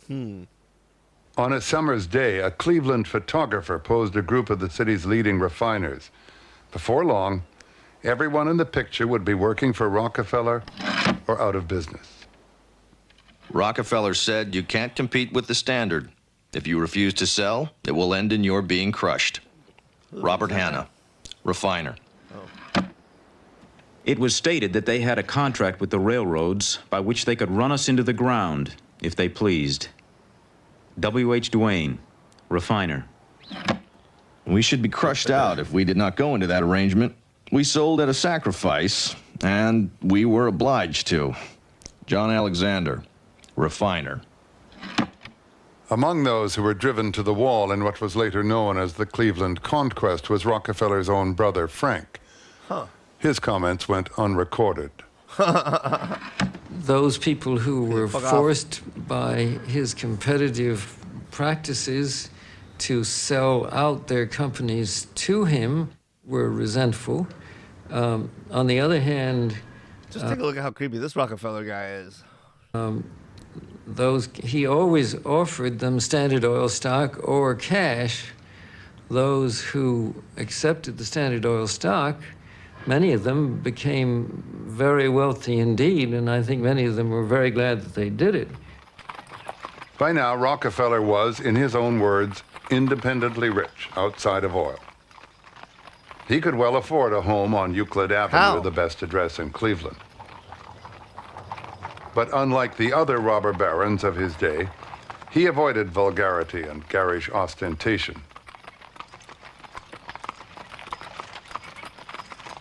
Speaker 4: On a summer's day, a Cleveland photographer posed a group of the city's leading refiners. Before long, everyone in the picture would be working for Rockefeller or out of business.
Speaker 7: Rockefeller said you can't compete with the Standard. If you refuse to sell, it will end in your being crushed. Robert Hanna, refiner.
Speaker 14: It was stated that they had a contract with the railroads by which they could run us into the ground if they pleased. W.H. Duane, refiner.
Speaker 7: We should be crushed out if we did not go into that arrangement. We sold at a sacrifice, and we were obliged to. John Alexander, refiner.
Speaker 4: Among those who were driven to the wall in what was later known as the Cleveland Conquest was Rockefeller's own brother, Frank. His comments went unrecorded.
Speaker 11: Those people who were forced by his competitive practices to sell out their companies to him were resentful. On the other hand,
Speaker 1: just take a look at how creepy this Rockefeller guy is.
Speaker 11: He always offered them Standard Oil stock or cash. Those who accepted the Standard Oil stock, many of them became very wealthy indeed, and I think many of them were very glad that they did it.
Speaker 4: By now, Rockefeller was, in his own words, independently rich outside of oil. He could well afford a home on Euclid Avenue, the best address in Cleveland. But unlike the other robber barons of his day, he avoided vulgarity and garish ostentation.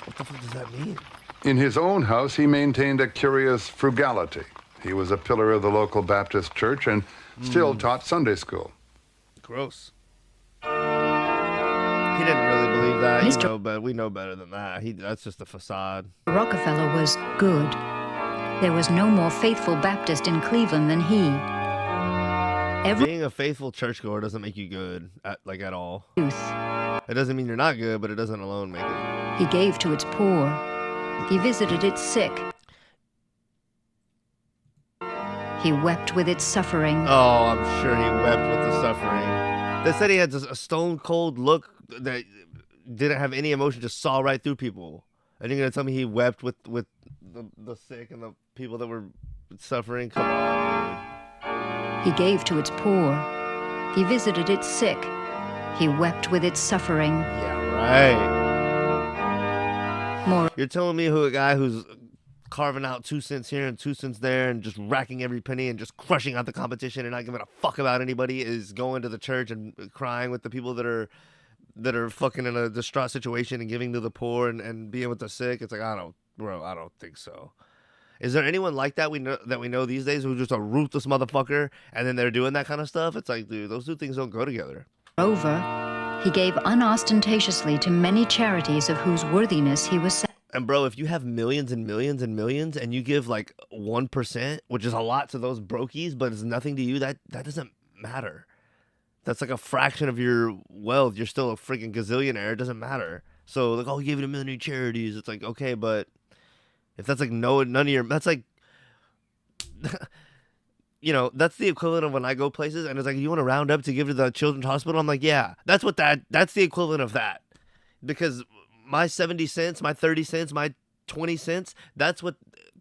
Speaker 1: What the fuck does that mean?
Speaker 4: In his own house, he maintained a curious frugality. He was a pillar of the local Baptist church and still taught Sunday school.
Speaker 1: Gross. He didn't really believe that, you know, but we know better than that. That's just a facade.
Speaker 3: Rockefeller was good. There was no more faithful Baptist in Cleveland than he.
Speaker 1: Being a faithful churchgoer doesn't make you good, at all.
Speaker 3: Youth.
Speaker 1: It doesn't mean you're not good, but it doesn't alone make it.
Speaker 3: He gave to its poor. He visited its sick. He wept with its suffering.
Speaker 1: Oh, I'm sure he wept with the suffering. They said he had a stone-cold look that didn't have any emotion, just saw right through people. And you're going to tell me he wept with the sick and the people that were suffering? Come on, dude.
Speaker 3: He gave to its poor. He visited its sick. He wept with its suffering.
Speaker 1: Yeah, right. You're telling me a guy who's carving out 2 cents here and 2 cents there and just racking every penny and just crushing out the competition and not giving a fuck about anybody is going to the church and crying with the people that are fucking in a distraught situation and giving to the poor and being with the sick? It's like, I don't think so. Is there anyone like that we know these days who's just a ruthless motherfucker and then they're doing that kind of stuff? It's like, dude, those two things don't go together.
Speaker 3: Moreover, he gave unostentatiously to many charities of whose worthiness he was.
Speaker 1: And bro, if you have millions and millions and millions and you give like 1%, which is a lot to those brokies, but it's nothing to you, that doesn't matter. That's like a fraction of your wealth. You're still a freaking gazillionaire. It doesn't matter. So like, oh, he gave it to many charities. It's like, okay, but if that's like none of your, that's like, you know, that's the equivalent of when I go places and it's like, you want to round up to give to the children's hospital? I'm like, yeah, that's the equivalent of that. Because my 70 cents, my 30 cents, my 20 cents, that's what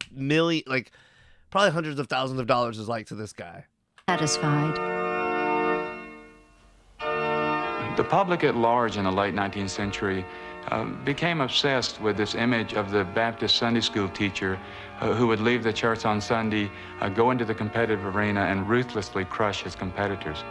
Speaker 1: probably hundreds of thousands of dollars is like to this guy.
Speaker 3: Satisfied.
Speaker 12: The public at large in the late 19th century became obsessed with this image of the Baptist Sunday school teacher who would leave the church on Sunday, go into the competitive arena, and ruthlessly crush his competitors.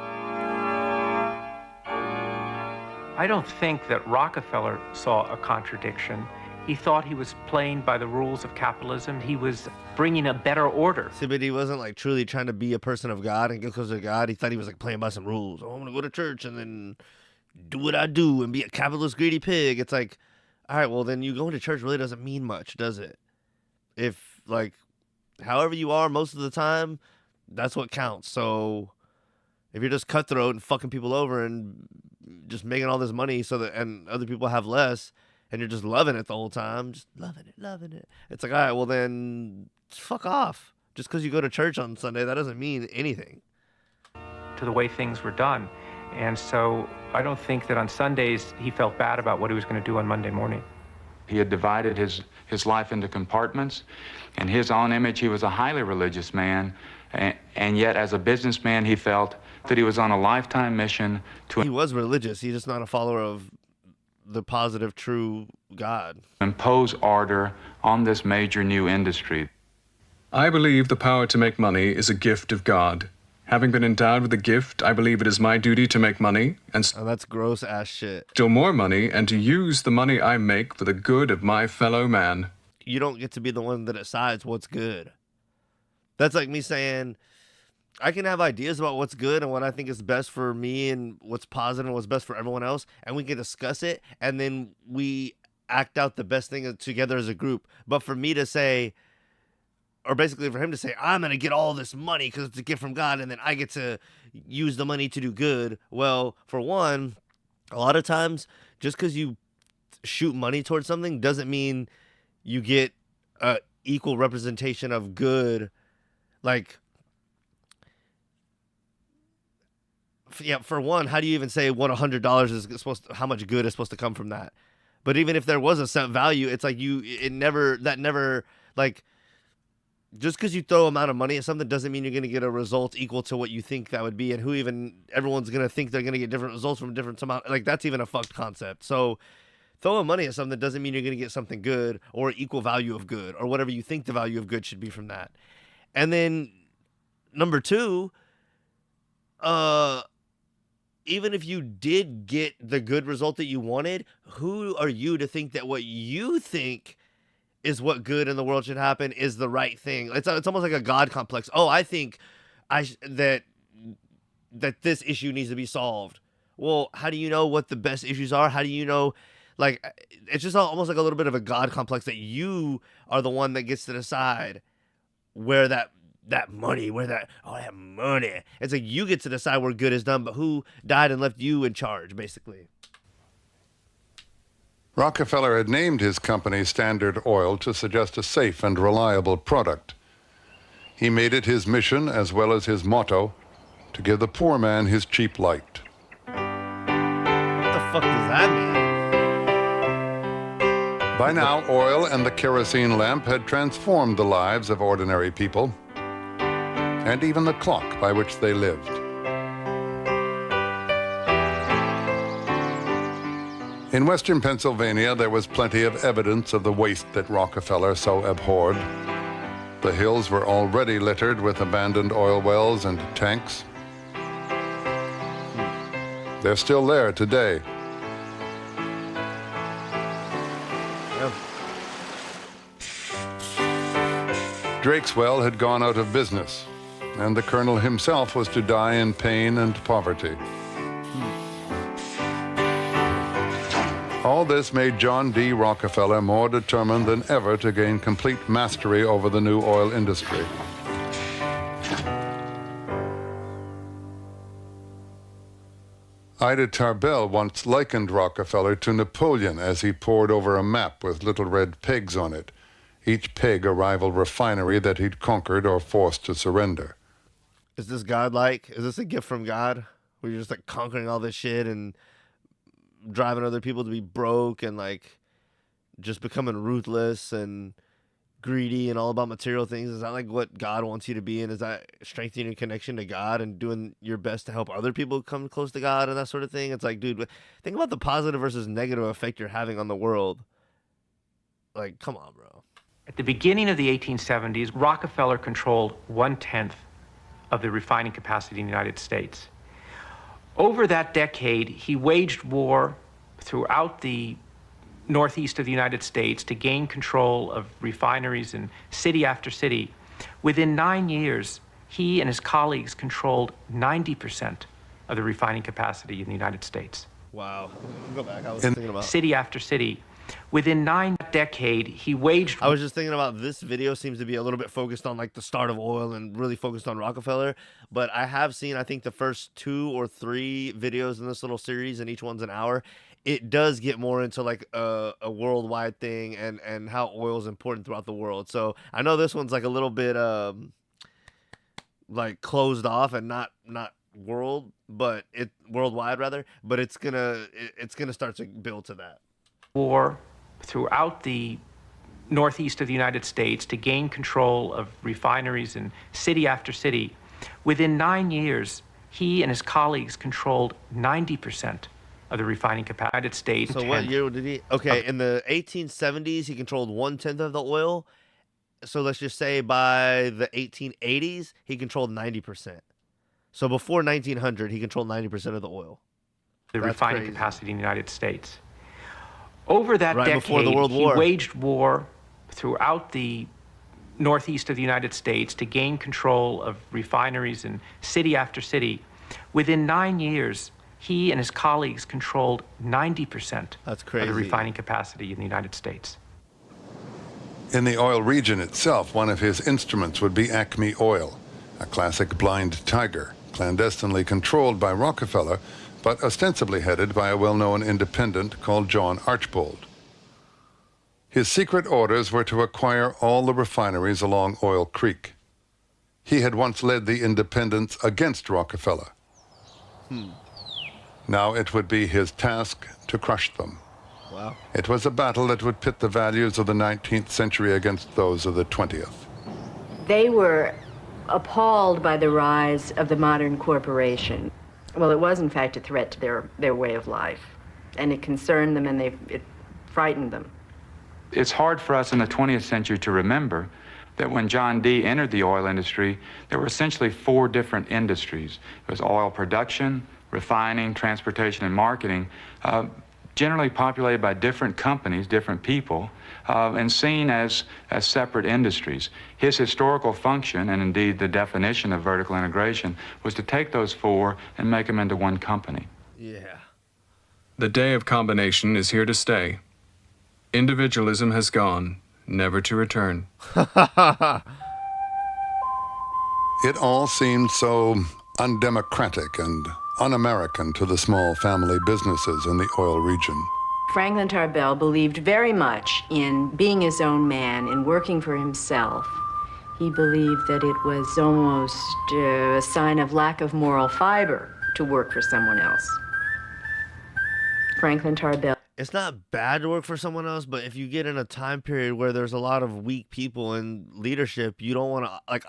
Speaker 5: I don't think that Rockefeller saw a contradiction. He thought he was playing by the rules of capitalism. He was bringing a better order.
Speaker 1: See, but he wasn't like truly trying to be a person of God and get closer to God. He thought he was like playing by some rules. Oh, I'm gonna go to church and then do what I do and be a capitalist greedy pig. It's like, all right, well then you going to church really doesn't mean much, does it? If like however you are most of the time, that's what counts. So if you're just cutthroat and fucking people over and just making all this money so that and other people have less, and you're just loving it the whole time, just loving it. It's like, all right, well then fuck off. Just because you go to church on Sunday, that doesn't mean anything.
Speaker 5: To the way things were done. And so I don't think that on Sundays he felt bad about what he was going to do on Monday morning.
Speaker 12: He had divided his life into compartments. In his own image, he was a highly religious man, and yet as a businessman, he felt that he was on a lifetime mission to...
Speaker 1: He was religious. He's just not a follower of the positive, true God.
Speaker 12: ...impose order on this major new industry.
Speaker 10: I believe the power to make money is a gift of God. Having been endowed with the gift, I believe it is my duty to make money and
Speaker 1: that's gross ass shit.
Speaker 10: Still more money, and to use the money I make for the good of my fellow man.
Speaker 1: You don't get to be the one that decides what's good. That's like me saying, I can have ideas about what's good and what I think is best for me and what's positive and what's best for everyone else, and we can discuss it, and then we act out the best thing together as a group. But for me to say, or basically for him to say, I'm going to get all this money because it's a gift from God, and then I get to use the money to do good. Well, for one, a lot of times, just because you shoot money towards something doesn't mean you get a equal representation of good. Like, yeah, for one, how do you even say what $100 is supposed to, how much good is supposed to come from that? But even if there was a set value, it's like just because you throw amount of money at something doesn't mean you're going to get a result equal to what you think that would be, and everyone's going to think they're going to get different results from a different amount. Like, that's even a fucked concept. So throwing money at something doesn't mean you're going to get something good or equal value of good or whatever you think the value of good should be from that. And then number two, even if you did get the good result that you wanted, who are you to think that what you think is what good in the world should happen is the right thing? It's almost like a God complex. Oh, I think that this issue needs to be solved. Well, how do you know what the best issues are? How do you know? Like, it's just almost like a little bit of a God complex that you are the one that gets to decide where that money. It's like you get to decide where good is done, but who died and left you in charge, basically.
Speaker 4: Rockefeller had named his company Standard Oil to suggest a safe and reliable product. He made it his mission, as well as his motto, to give the poor man his cheap light.
Speaker 1: What the fuck does that mean?
Speaker 4: By now, oil and the kerosene lamp had transformed the lives of ordinary people, and even the clock by which they lived. In western Pennsylvania, there was plenty of evidence of the waste that Rockefeller so abhorred. The hills were already littered with abandoned oil wells and tanks. They're still there today.
Speaker 1: Yep.
Speaker 4: Drake's well had gone out of business, and the colonel himself was to die in pain and poverty. All this made John D. Rockefeller more determined than ever to gain complete mastery over the new oil industry. Ida Tarbell once likened Rockefeller to Napoleon as he pored over a map with little red pegs on it, each peg a rival refinery that he'd conquered or forced to surrender.
Speaker 1: Is this godlike? Is this a gift from God? Where you're just like conquering all this shit and driving other people to be broke and like just becoming ruthless and greedy and all about material things? Is that like what God wants you to be? And is that strengthening your connection to God and doing your best to help other people come close to God and that sort of thing? It's like, dude, think about the positive versus negative effect you're having on the world. Like, come on, bro.
Speaker 5: At the beginning of the 1870s, Rockefeller controlled 1/10 of the refining capacity in the United States. Over that decade, he waged war throughout the northeast of the United States to gain control of refineries in city after city. Within 9 years, he and his colleagues controlled 90% of the refining capacity in the United States.
Speaker 1: Wow. Go back. I was thinking about
Speaker 5: city after city. Within 9 decade, he waged.
Speaker 1: I was just thinking about this video seems to be a little bit focused on like the start of oil and really focused on Rockefeller. But I have seen, I think, the first 2 or 3 videos in this little series, and each one's an hour. It does get more into like a worldwide thing and how oil is important throughout the world. So I know this one's like a little bit like closed off and not worldwide rather. But it's gonna start to build to that.
Speaker 5: War throughout the northeast of the United States to gain control of refineries in city after city. Within 9 years, he and his colleagues controlled 90% of the refining capacity in the United States.
Speaker 1: So what year did he? Okay, in the 1870s, he controlled 1/10 of the oil. So let's just say by the 1880s, he controlled 90%. So before 1900, he controlled 90% of the oil.
Speaker 5: The refining capacity in the United States. Over that
Speaker 1: right
Speaker 5: decade,
Speaker 1: before the World
Speaker 5: he
Speaker 1: War.
Speaker 5: waged war throughout the northeast of the United States to gain control of refineries in city after city. Within 9 years, he and his colleagues controlled 90%
Speaker 1: That's
Speaker 5: of
Speaker 1: crazy.
Speaker 5: the refining capacity in the United States.
Speaker 4: In the oil region itself, one of his instruments would be Acme Oil, a classic blind tiger, clandestinely controlled by Rockefeller, but ostensibly headed by a well-known independent called John Archbold. His secret orders were to acquire all the refineries along Oil Creek. He had once led the independents against Rockefeller. Now it would be his task to crush them.
Speaker 1: Wow.
Speaker 4: It was a battle that would pit the values of the 19th century against those of the 20th.
Speaker 6: They were appalled by the rise of the modern corporation. Well, it was, in fact, a threat to their way of life. And it concerned them, and it frightened them.
Speaker 12: It's hard for us in the 20th century to remember that when John D. entered the oil industry, there were essentially 4 different industries. It was oil production, refining, transportation, and marketing, generally populated by different companies, different people, and seen as separate industries. His historical function, and indeed the definition of vertical integration, was to take those 4 and make them into one company.
Speaker 1: Yeah.
Speaker 10: The day of combination is here to stay. Individualism has gone, never to return.
Speaker 4: It all seemed so undemocratic and un-American to the small family businesses in the oil region.
Speaker 6: Franklin Tarbell believed very much in being his own man, in working for himself. He believed that it was almost a sign of lack of moral fiber to work for someone else. Franklin Tarbell.
Speaker 1: It's not bad to work for someone else, but if you get in a time period where there's a lot of weak people in leadership, you don't want to, like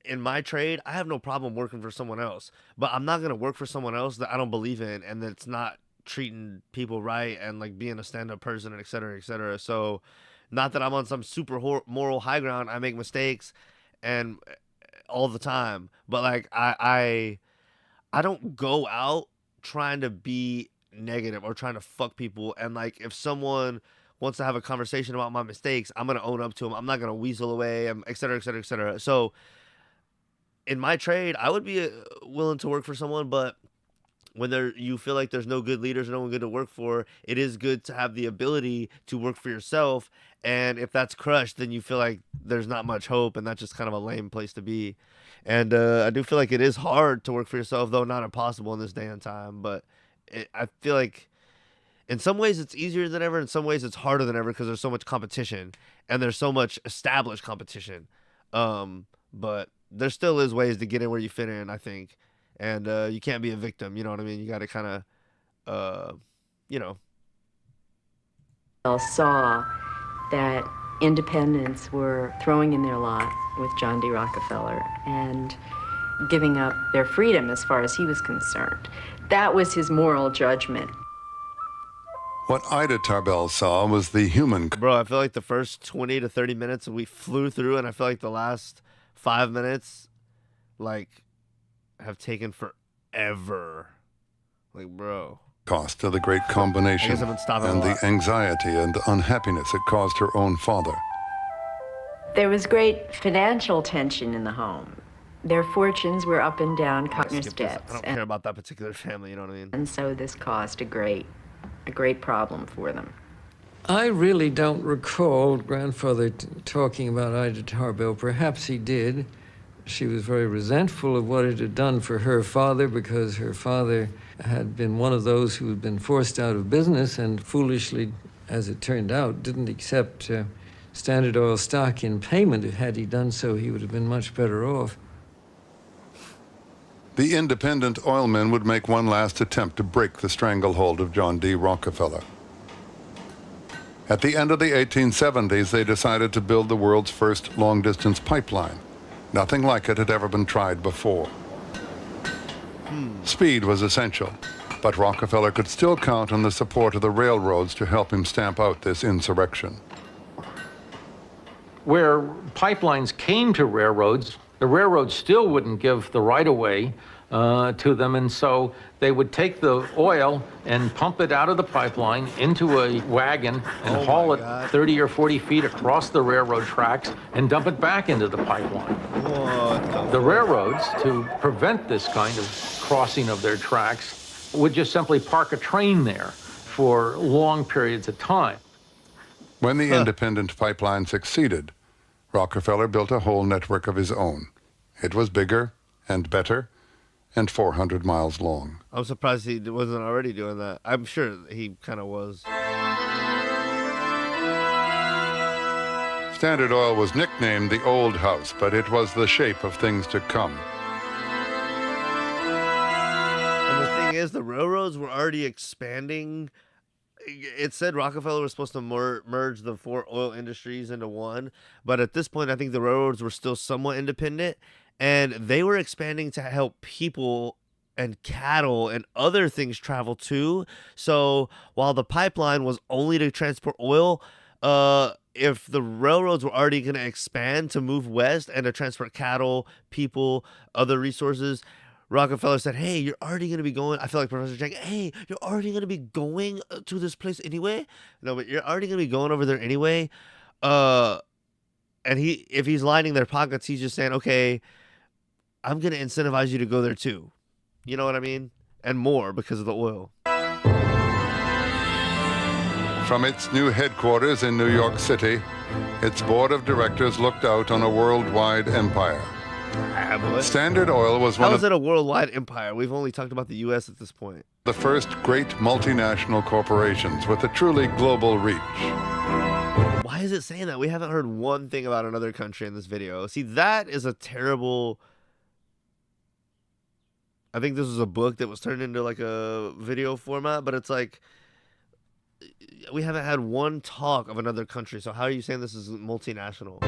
Speaker 1: in my trade, I have no problem working for someone else, but I'm not going to work for someone else that I don't believe in and that's not treating people right and like being a stand-up person and et cetera, et cetera. So not that I'm on some super moral high ground. I make mistakes and all the time, but like I don't go out trying to be negative or trying to fuck people. And like if someone wants to have a conversation about my mistakes, I'm going to own up to them. I'm not going to weasel away, et cetera, et cetera, et cetera. So in my trade, I would be willing to work for someone, but when you feel like there's no good leaders, no one good to work for, it is good to have the ability to work for yourself. And if that's crushed, then you feel like there's not much hope, and that's just kind of a lame place to be. And I do feel like it is hard to work for yourself, though not impossible in this day and time. But I feel like in some ways it's easier than ever. In some ways it's harder than ever because there's so much competition and there's so much established competition. But there still is ways to get in where you fit in, I think. And you can't be a victim, you know what I mean? You got to kind of,
Speaker 6: saw that independents were throwing in their lot with John D. Rockefeller and giving up their freedom as far as he was concerned. That was his moral judgment.
Speaker 4: What Ida Tarbell saw was the human.
Speaker 1: Bro, I feel like the first 20 to 30 minutes we flew through, and I feel like the last 5 minutes, like, have taken forever. Like, bro.
Speaker 4: Cost of the great combination
Speaker 1: I guess I've been stopping
Speaker 4: and
Speaker 1: a lot.
Speaker 4: the anxiety and unhappiness it caused her own father.
Speaker 6: There was great financial tension in the home. Their fortunes were up and down, partners' debts.
Speaker 1: I don't care about that particular family, you know what I mean?
Speaker 6: And so this caused a great problem for them.
Speaker 11: I really don't recall grandfather talking about Ida Tarbell. Perhaps he did. She was very resentful of what it had done for her father, because her father had been one of those who had been forced out of business and foolishly, as it turned out, didn't accept Standard Oil stock in payment. Had he done so, he would have been much better off.
Speaker 4: The independent oilmen would make one last attempt to break the stranglehold of John D. Rockefeller. At the end of the 1870s, they decided to build the world's first long-distance pipeline. Nothing like it had ever been tried before. Speed was essential, but Rockefeller could still count on the support of the railroads to help him stamp out this insurrection.
Speaker 9: Where pipelines came to railroads, the railroads still wouldn't give the right-of-way to them, and so they would take the oil and pump it out of the pipeline into a wagon and haul it 30 or 40 feet across the railroad tracks and dump it back into the pipeline. The railroads, to prevent this kind of crossing of their tracks, would just simply park a train there for long periods of time.
Speaker 4: When the independent pipeline succeeded, Rockefeller built a whole network of his own. It was bigger and better and 400 miles long.
Speaker 1: I'm surprised he wasn't already doing that. I'm sure he kind of was.
Speaker 4: Standard Oil was nicknamed the Old House, but it was the shape of things to come.
Speaker 1: And the thing is, the railroads were already expanding. It said Rockefeller was supposed to merge the 4 oil industries into one, but at this point, I think the railroads were still somewhat independent, and they were expanding to help people and cattle and other things travel too. So while the pipeline was only to transport oil, if the railroads were already going to expand to move west and to transport cattle, people, other resources, Rockefeller said, hey, you're already going to be going. I feel like Professor Chang, hey, you're already going to be going to this place anyway. No, but you're already going to be going over there anyway. And if he's lining their pockets, he's just saying, okay, I'm going to incentivize you to go there too. You know what I mean? And more because of the oil.
Speaker 4: From its new headquarters in New York City, its board of directors looked out on a worldwide empire. Standard Oil was one
Speaker 1: How
Speaker 4: of
Speaker 1: is it a worldwide empire? We've only talked about the U.S. at this point.
Speaker 4: the first great multinational corporations with a truly global reach.
Speaker 1: Why is it saying that? We haven't heard one thing about another country in this video. See, that is a terrible... I think this was a book that was turned into like a video format, but it's like... We haven't had one talk of another country, so how are you saying this is multinational?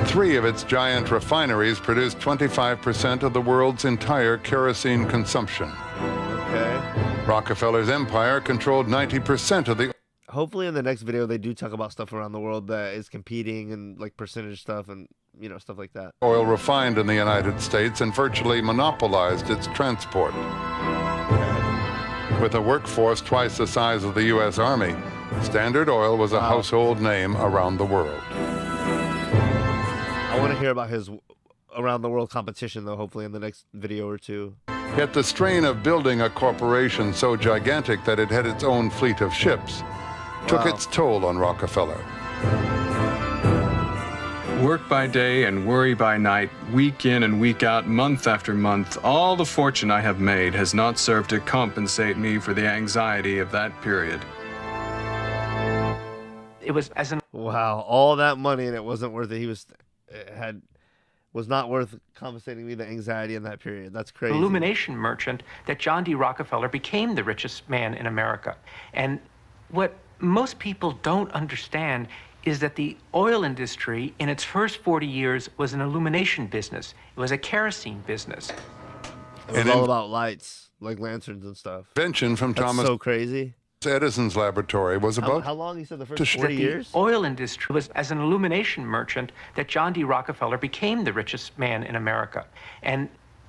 Speaker 4: 3 of its giant refineries produce 25% of the world's entire kerosene consumption.
Speaker 1: Okay.
Speaker 4: Rockefeller's empire controlled 90% of the...
Speaker 1: Hopefully in the next video they do talk about stuff around the world that is competing and like percentage stuff and, you know, stuff like that.
Speaker 4: Oil refined in the United States and virtually monopolized its transport. With a workforce twice the size of the U.S. Army, Standard Oil was a household name around the world.
Speaker 1: I want to hear about his around the world competition, though, hopefully in the next video or two.
Speaker 4: Yet the strain of building a corporation so gigantic that it had its own fleet of ships took its toll on Rockefeller.
Speaker 10: Work by day and worry by night, week in and week out, month after month, all the fortune I have made has not served to compensate me for the anxiety of that period.
Speaker 5: It was as an
Speaker 1: Wow, all that money and it wasn't worth it. He was not worth compensating me the anxiety in that period. That's crazy.
Speaker 5: illumination merchant that John D. Rockefeller became the richest man in America. And what most people don't understand is that the oil industry in its first 40 years was an illumination business. It was a kerosene business.
Speaker 1: It was all about lights, like lanterns and stuff.
Speaker 4: Invention from
Speaker 1: That's
Speaker 4: Thomas
Speaker 1: so crazy.
Speaker 4: Edison's laboratory was about...
Speaker 1: How long? You said the first 40
Speaker 5: The
Speaker 1: years?
Speaker 5: oil industry was as an illumination merchant that John D. Rockefeller became the richest man in America. And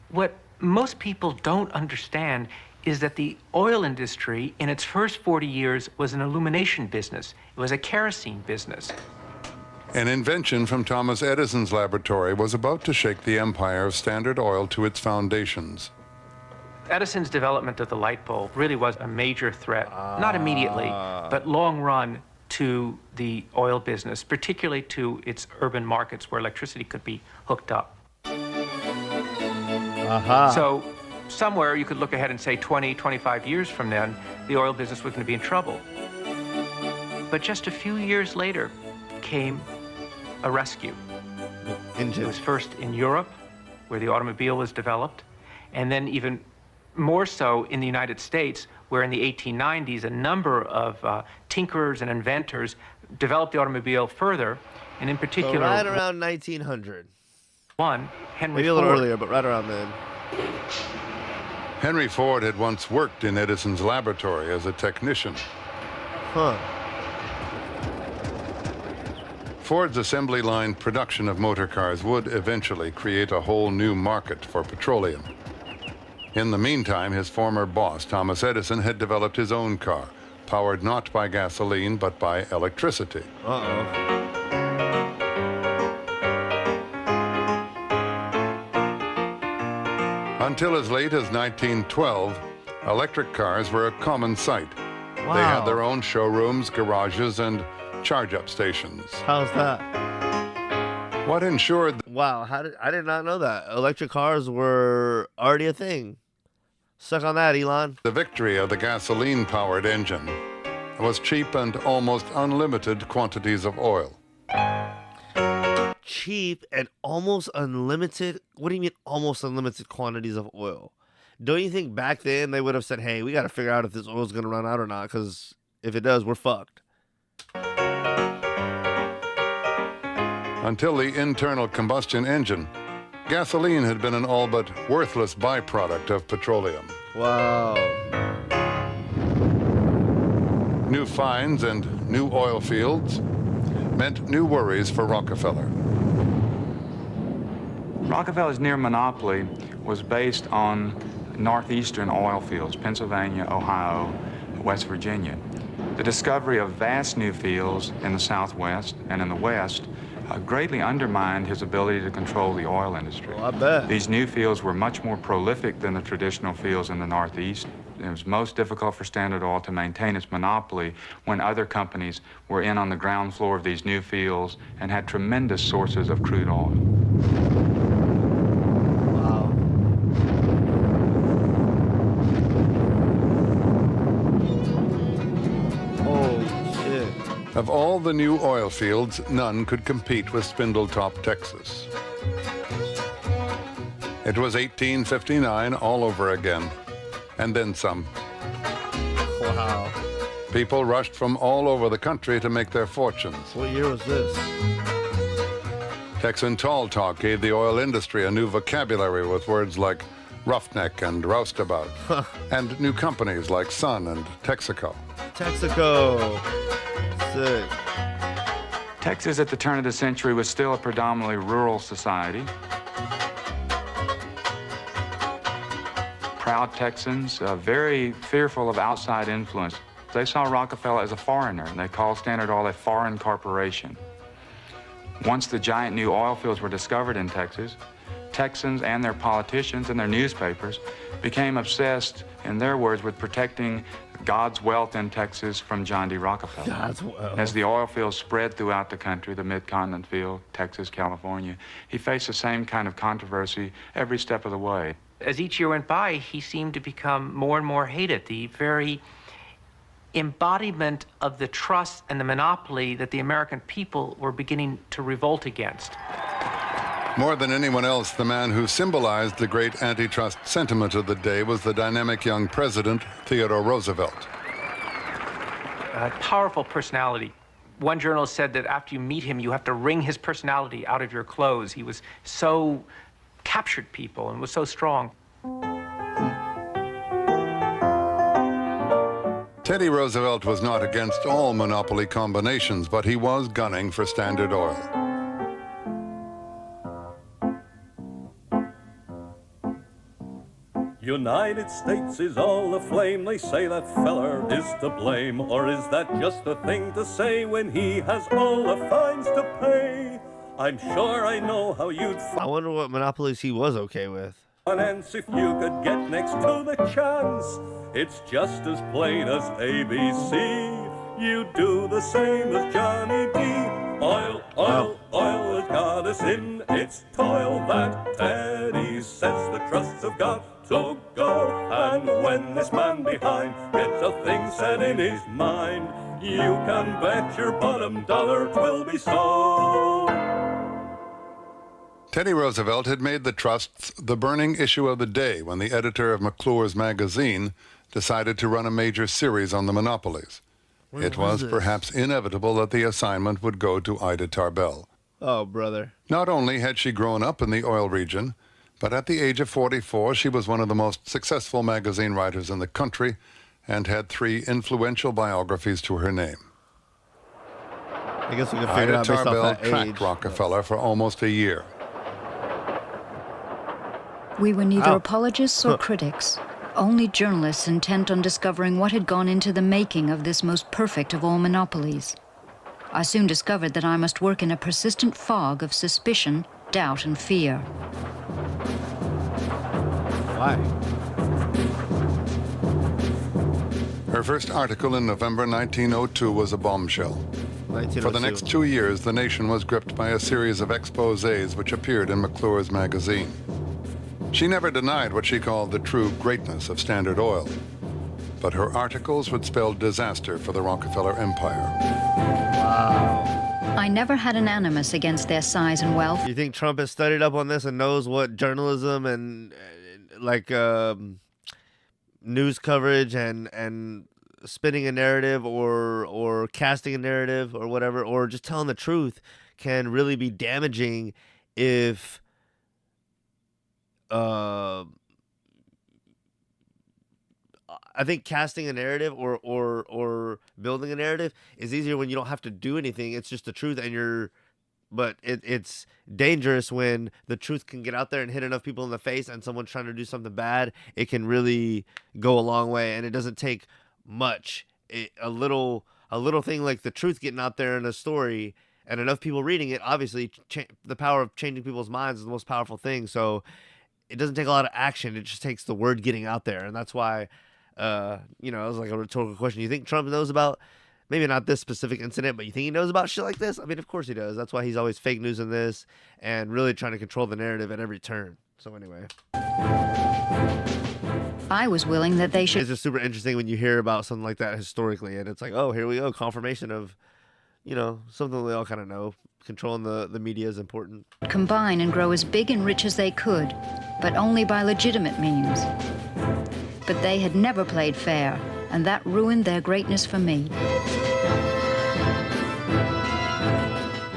Speaker 5: what most people don't understand is that the oil industry in its first 40 years was an illumination business. It was a kerosene business.
Speaker 4: An invention from Thomas Edison's laboratory was about to shake the empire of Standard Oil to its foundations.
Speaker 5: Edison's development of the light bulb really was a major threat, not immediately, but long run to the oil business, particularly to its urban markets where electricity could be hooked up. So somewhere you could look ahead and say 20, 25 years from then, the oil business was going to be in trouble. But just a few years later came a rescue. It was first in Europe, where the automobile was developed, and then even more so in the United States, where in the 1890s, a number of tinkerers and inventors developed the automobile further, and in particular...
Speaker 1: So right around 1900.
Speaker 5: One, Henry
Speaker 1: Maybe a little
Speaker 5: Ford.
Speaker 1: earlier, but right around then.
Speaker 4: Henry Ford had once worked in Edison's laboratory as a technician.
Speaker 1: Huh.
Speaker 4: Ford's assembly line production of motor cars would eventually create a whole new market for petroleum. In the meantime, his former boss, Thomas Edison, had developed his own car, powered not by gasoline, but by electricity.
Speaker 1: Uh-oh.
Speaker 4: Until as late as 1912, electric cars were a common sight.
Speaker 1: Wow.
Speaker 4: They had their own showrooms, garages, and charge-up stations.
Speaker 1: How's that?
Speaker 4: What ensured...
Speaker 1: Wow, I did not know that. Electric cars were already a thing. Suck on that, Elon.
Speaker 4: The victory of the gasoline-powered engine was cheap and almost unlimited quantities of oil.
Speaker 1: Cheap and almost unlimited? What do you mean almost unlimited quantities of oil? Don't you think back then they would have said, hey, we got to figure out if this oil's going to run out or not, because if it does, we're fucked.
Speaker 4: Until the internal combustion engine, gasoline had been an all but worthless byproduct of petroleum.
Speaker 1: Wow.
Speaker 4: New finds and new oil fields meant new worries for Rockefeller.
Speaker 12: Rockefeller's near monopoly was based on northeastern oil fields, Pennsylvania, Ohio, West Virginia. The discovery of vast new fields in the southwest and in the west greatly undermined his ability to control the oil industry.
Speaker 1: Well, I bet.
Speaker 12: These new fields were much more prolific than the traditional fields in the Northeast. It was most difficult for Standard Oil to maintain its monopoly when other companies were in on the ground floor of these new fields and had tremendous sources of crude oil.
Speaker 1: Wow. Holy shit.
Speaker 4: Of all the new oil fields, none could compete with Spindletop, Texas. It was 1859 all over again, and then some.
Speaker 1: Wow.
Speaker 4: People rushed from all over the country to make their fortunes.
Speaker 1: What year was this?
Speaker 4: Texan tall talk gave the oil industry a new vocabulary with words like roughneck and roustabout, and new companies like Sun and Texaco.
Speaker 1: Texaco. Sick.
Speaker 12: Texas at the turn of the century was still a predominantly rural society. Proud Texans, very fearful of outside influence. They saw Rockefeller as a foreigner, and they called Standard Oil a foreign corporation. Once the giant new oil fields were discovered in Texas, Texans and their politicians and their newspapers became obsessed, in their words, with protecting God's wealth in Texas from John D. Rockefeller.
Speaker 1: God's wealth.
Speaker 12: As the oil fields spread throughout the country, the Mid-Continent field, Texas, California, he faced the same kind of controversy every step of the way.
Speaker 5: As each year went by, he seemed to become more and more hated. The very embodiment of the trust and the monopoly that the American people were beginning to revolt against.
Speaker 4: More than anyone else, the man who symbolized the great antitrust sentiment of the day was the dynamic young president, Theodore Roosevelt.
Speaker 5: a powerful personality. One journalist said that after you meet him, you have to wring his personality out of your clothes. He was so captured people and was so strong.
Speaker 4: Teddy Roosevelt was not against all monopoly combinations, but he was gunning for Standard Oil.
Speaker 8: United States is all aflame. They say that feller is to blame. Or is that just a thing to say when he has all the fines to pay? I'm sure I know how you'd
Speaker 1: I wonder what monopolies he was okay with.
Speaker 8: finance if you could get next to the chance. It's just as plain as ABC. You do the same as Johnny D. Oil, oil, oil has got us in its toil. That Teddy says the trusts have got to go. And when this man behind gets a thing set in his mind, you can bet your bottom dollar 'twill be so.
Speaker 4: Teddy Roosevelt had made the trusts the burning issue of the day when the editor of McClure's magazine decided to run a major series on the monopolies. It was perhaps inevitable that the assignment would go to Ida Tarbell.
Speaker 1: Oh, brother.
Speaker 4: Not only had she grown up in the oil region, but at the age of 44, she was one of the most successful magazine writers in the country and had 3 influential biographies to her name.
Speaker 1: I guess we can figure it
Speaker 4: Ida
Speaker 1: out based off
Speaker 4: Tarbell
Speaker 1: that
Speaker 4: tracked
Speaker 1: age.
Speaker 4: Rockefeller for almost a year.
Speaker 3: We were neither
Speaker 1: Ow.
Speaker 3: apologists or critics, only journalists intent on discovering what had gone into the making of this most perfect of all monopolies. I soon discovered that I must work in a persistent fog of suspicion, doubt, and fear.
Speaker 1: Why?
Speaker 4: Her first article in November 1902 was a bombshell. For the next 2 years, the nation was gripped by a series of exposés which appeared in McClure's magazine. She never denied what she called the true greatness of Standard Oil, but her articles would spell disaster for the Rockefeller empire.
Speaker 3: I never had an animus against their size and wealth.
Speaker 1: You think Trump has studied up on this and knows what journalism and news coverage and spinning a narrative or casting a narrative or whatever, or just telling the truth can really be damaging if I think casting a narrative or building a narrative is easier when you don't have to do anything. It's just the truth, but it's dangerous when the truth can get out there and hit enough people in the face, and someone's trying to do something bad. It can really go a long way, and it doesn't take much. A little thing like the truth getting out there in a story and enough people reading it. Obviously, the power of changing people's minds is the most powerful thing. So it doesn't take a lot of action. It just takes the word getting out there, and that's why. It was like a rhetorical question. You think Trump knows about, maybe not this specific incident, but you think he knows about shit like this? I mean, of course he does. That's why he's always fake news in this and really trying to control the narrative at every turn. So anyway.
Speaker 3: I was willing that they should...
Speaker 1: It's just super interesting when you hear about something like that historically, and it's like, oh, here we go, confirmation of, something we all kind of know. Controlling the media is important.
Speaker 3: ...combine and grow as big and rich as they could, but only by legitimate means. But they had never played fair, and that ruined their greatness for me.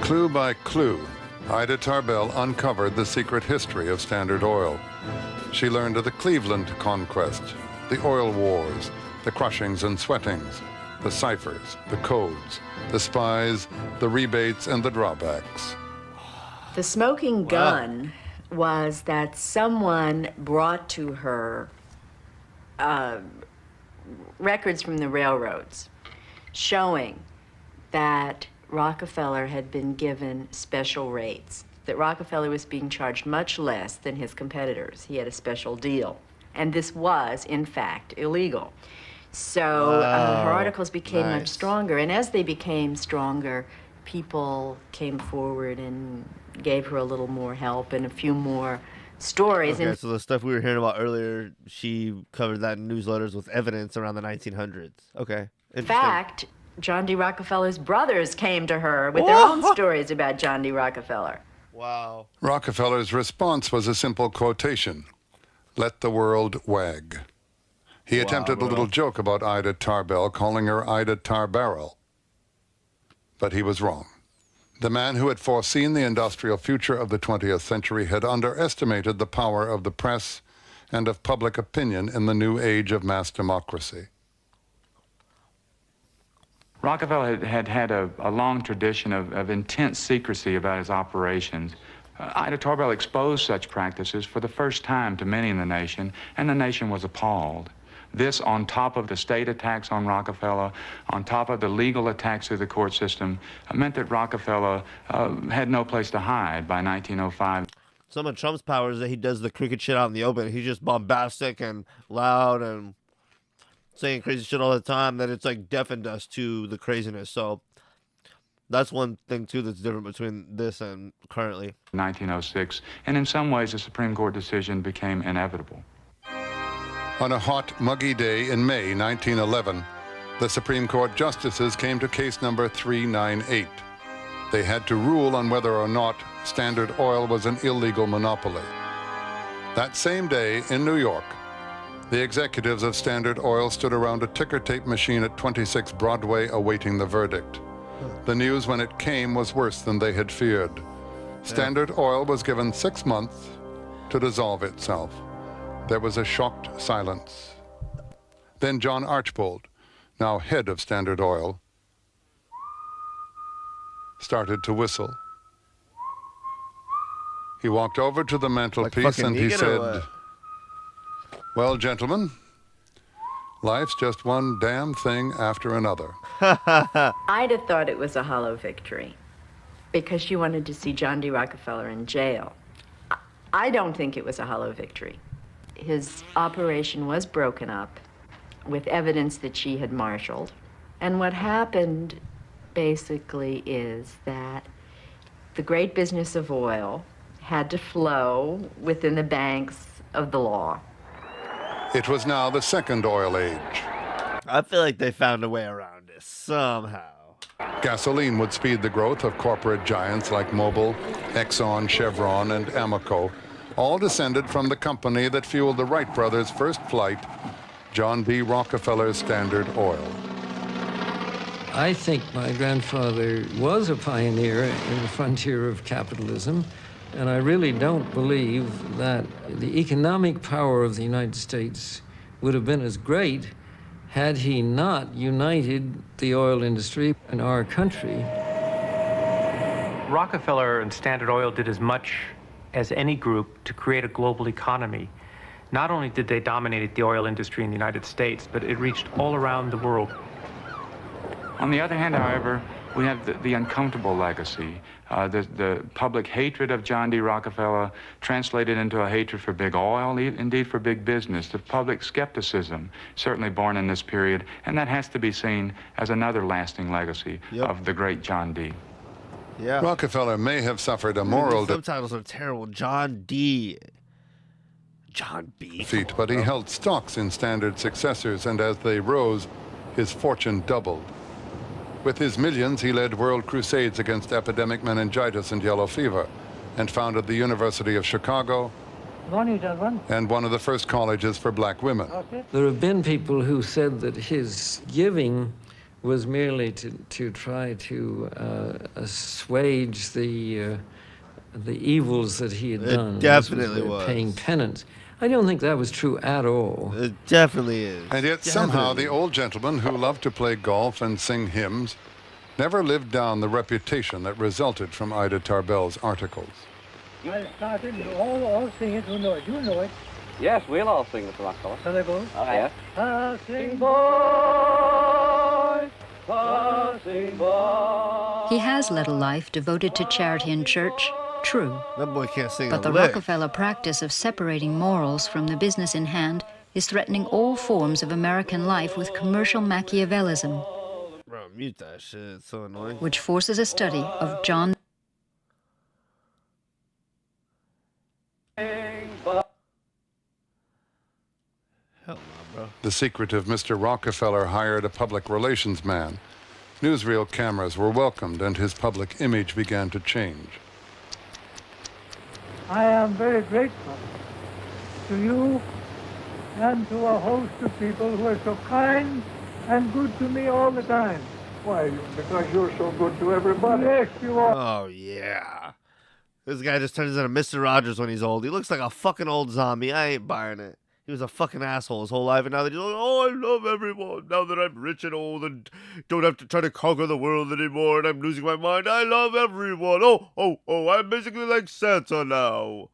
Speaker 4: Clue by clue, Ida Tarbell uncovered the secret history of Standard Oil. She learned of the Cleveland conquest, the oil wars, the crushings and sweatings, the ciphers, the codes, the spies, the rebates, and the drawbacks.
Speaker 6: The smoking gun was that someone brought to her records from the railroads showing that Rockefeller had been given special rates, that Rockefeller was being charged much less than his competitors. He had a special deal. And this was, in fact, illegal. So her articles became much stronger. And as they became stronger, people came forward and gave her a little more help and a few more stories.
Speaker 1: Okay, so the stuff we were hearing about earlier, she covered that in newsletters with evidence around the 1900s. Okay,
Speaker 6: in fact, John D. Rockefeller's brothers came to her with their own stories about John D. Rockefeller.
Speaker 1: Wow.
Speaker 4: Rockefeller's response was a simple quotation, "Let the world wag." He attempted a little joke about Ida Tarbell, calling her Ida Tarbarrel. But he was wrong. The man who had foreseen the industrial future of the 20th century had underestimated the power of the press and of public opinion in the new age of mass democracy.
Speaker 12: Rockefeller had a long tradition of intense secrecy about his operations. Ida Tarbell exposed such practices for the first time to many in the nation, and the nation was appalled. This, on top of the state attacks on Rockefeller, on top of the legal attacks through the court system, meant that Rockefeller had no place to hide by 1905.
Speaker 1: Some of Trump's power is that he does the crooked shit out in the open. He's just bombastic and loud and saying crazy shit all the time that it's like deafened us to the craziness. So that's one thing, too, that's different between this and currently.
Speaker 12: 1906, and in some ways the Supreme Court decision became inevitable.
Speaker 4: On a hot, muggy day in May 1911, the Supreme Court justices came to case number 398. They had to rule on whether or not Standard Oil was an illegal monopoly. That same day in New York, the executives of Standard Oil stood around a ticker tape machine at 26 Broadway awaiting the verdict. The news when it came was worse than they had feared. Standard Oil was given 6 months to dissolve itself. There was a shocked silence. Then John Archbold, now head of Standard Oil, started to whistle. He walked over to the mantelpiece and he said, "Well, gentlemen, life's just one damn thing after another."
Speaker 6: Ida thought it was a hollow victory because she wanted to see John D. Rockefeller in jail. I don't think it was a hollow victory. His operation was broken up with evidence that she had marshaled. And what happened basically is that the great business of oil had to flow within the banks of the law.
Speaker 4: It was now the second oil age.
Speaker 1: I feel like they found a way around this somehow.
Speaker 4: Gasoline would speed the growth of corporate giants like Mobil, Exxon, Chevron, and Amoco, all descended from the company that fueled the Wright brothers' first flight, John D. Rockefeller's Standard Oil.
Speaker 11: I think my grandfather was a pioneer in the frontier of capitalism, and I really don't believe that the economic power of the United States would have been as great had he not united the oil industry in our country.
Speaker 5: Rockefeller and Standard Oil did as much as any group to create a global economy. Not only did they dominate the oil industry in the United States, but it reached all around the world.
Speaker 12: On the other hand, however, we have the uncomfortable legacy, the public hatred of John D. Rockefeller translated into a hatred for big oil, indeed for big business, the public skepticism certainly born in this period, and that has to be seen as another lasting legacy of the great John D.
Speaker 1: Yeah.
Speaker 4: Rockefeller may have suffered a moral
Speaker 1: subtitles are terrible. John D. John B.
Speaker 4: defeat, but he held stocks in Standard successors, and as they rose, his fortune doubled. With his millions, he led world crusades against epidemic meningitis and yellow fever, and founded the University of Chicago and one of the first colleges for black women.
Speaker 11: There have been people who said that his giving was merely to try to assuage the evils that he had done.
Speaker 1: It definitely was.
Speaker 11: Paying penance. I don't think that was true at all.
Speaker 1: It definitely is.
Speaker 4: And yet somehow the old gentleman who loved to play golf and sing hymns never lived down the reputation that resulted from Ida Tarbell's articles.
Speaker 15: I started all singers who know it. You know it.
Speaker 16: Yes, we'll all sing with Rockefeller.
Speaker 15: Shall I go?
Speaker 16: Yes.
Speaker 15: Passing boy, passing boy.
Speaker 3: He has led a life devoted to charity and church, true.
Speaker 1: That boy can't sing
Speaker 3: But
Speaker 1: a
Speaker 3: the
Speaker 1: lick.
Speaker 3: Rockefeller practice of separating morals from the business in hand is threatening all forms of American life with commercial Machiavellism,
Speaker 1: Bro, mute that shit. It's so annoying.
Speaker 3: which forces a study of John.
Speaker 1: Hell no, bro.
Speaker 4: The secretive Mr. Rockefeller hired a public relations man. Newsreel cameras were welcomed, and his public image began to change.
Speaker 15: I am very grateful to you and to a host of people who are so kind and good to me all the time.
Speaker 17: Why? Because you're so good to everybody.
Speaker 15: Yes, you are.
Speaker 1: Oh, yeah. This guy just turns into Mr. Rogers when he's old. He looks like a fucking old zombie. I ain't buying it. He was a fucking asshole his whole life, and now that he's like, oh, I love everyone. Now that I'm rich and old and don't have to try to conquer the world anymore and I'm losing my mind, I love everyone. Oh, I'm basically like Santa now.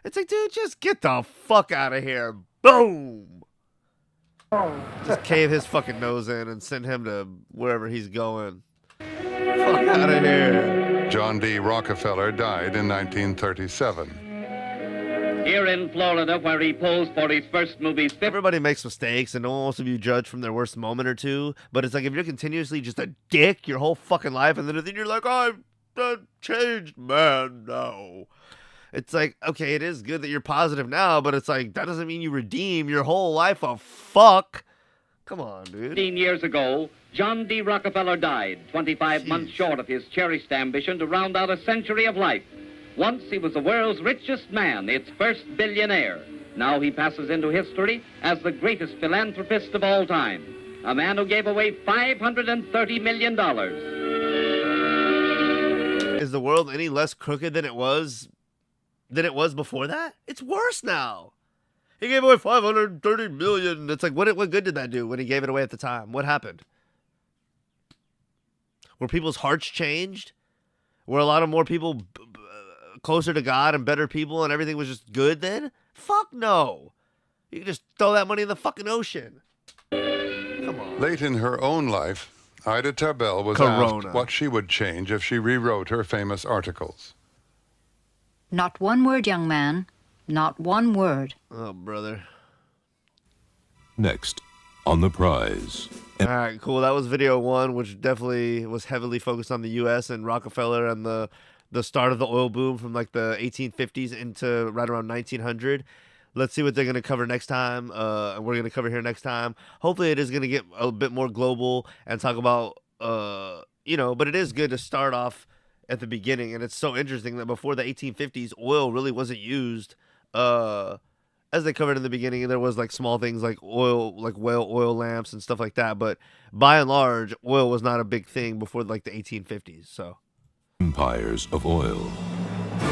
Speaker 1: It's like, dude, just get the fuck out of here. Boom. Just cave his fucking nose in and send him to wherever he's going. Fuck out of here.
Speaker 4: John D. Rockefeller died in 1937.
Speaker 18: Here in Florida, where he posed for his first movie.
Speaker 1: Everybody makes mistakes, and no one wants to be judged from their worst moment or two. But it's like if you're continuously just a dick your whole fucking life, and then you're like, I'm a changed man now. It's like, okay, it is good that you're positive now, but it's like that doesn't mean you redeem your whole life of fuck. Come on, dude.
Speaker 18: 15 years ago, John D. Rockefeller died, 25 months short of his cherished ambition to round out a century of life. Once he was the world's richest man, its first billionaire. Now he passes into history as the greatest philanthropist of all time. A man who gave away $530 million.
Speaker 1: Is the world any less crooked than it was before that? It's worse now. He gave away $530 million. It's like, what good did that do when he gave it away at the time? What happened? Were people's hearts changed? Were a lot of more people closer to God and better people and everything was just good then? Fuck no. You can just throw that money in the fucking ocean. Come on.
Speaker 4: Late in her own life, Ida Tarbell was asked what she would change if she rewrote her famous articles.
Speaker 3: Not one word, young man. Not one word.
Speaker 1: Oh, brother.
Speaker 19: Next, on The Prize.
Speaker 1: All right, cool. That was video one, which definitely was heavily focused on the U.S. and Rockefeller and the start of the oil boom from like the 1850s into right around 1900. Let's see what they're going to cover next time. And we're going to cover here next time. Hopefully it is going to get a bit more global and talk about, but it is good to start off at the beginning. And it's so interesting that before the 1850s, oil really wasn't used. As they covered in the beginning, there was like small things like oil, like whale oil lamps and stuff like that. But by and large, oil was not a big thing before like the 1850s. So.
Speaker 19: Empires of oil.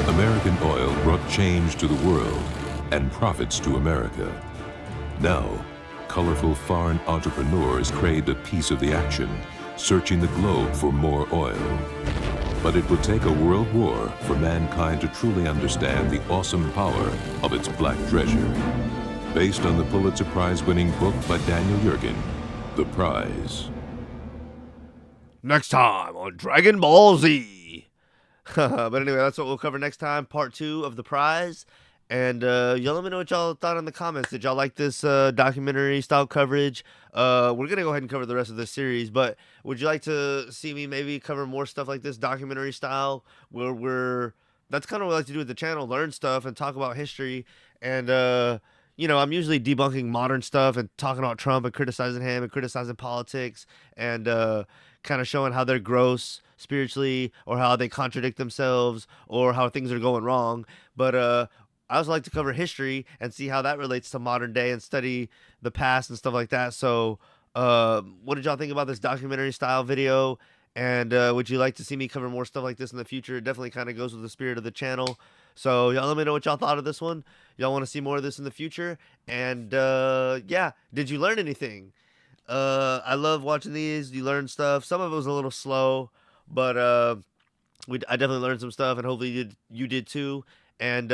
Speaker 19: American oil brought change to the world and profits to America. Now, colorful foreign entrepreneurs craved a piece of the action, searching the globe for more oil. But it would take a world war for mankind to truly understand the awesome power of its black treasure. Based on the Pulitzer Prize-winning book by Daniel Yergin, The Prize.
Speaker 1: Next time on Dragon Ball Z. But anyway, that's what we'll cover next time, part 2 of The Prize. And y'all let me know what y'all thought in the comments. Did y'all like this documentary style coverage? We're going to go ahead and cover the rest of this series, but would you like to see me maybe cover more stuff like this documentary style where that's kind of what I like to do with the channel, learn stuff and talk about history. And, I'm usually debunking modern stuff and talking about Trump and criticizing him and criticizing politics and kind of showing how they're gross spiritually or how they contradict themselves or how things are going wrong. But I also like to cover history and see how that relates to modern day and study the past and stuff like that. So what did y'all think about this documentary style video? And would you like to see me cover more stuff like this in the future? It definitely kind of goes with the spirit of the channel. So y'all let me know what y'all thought of this one. Y'all want to see more of this in the future? And yeah, did you learn anything? I love watching these. You learn stuff. Some of it was a little slow, but I definitely learned some stuff, and hopefully you did too. And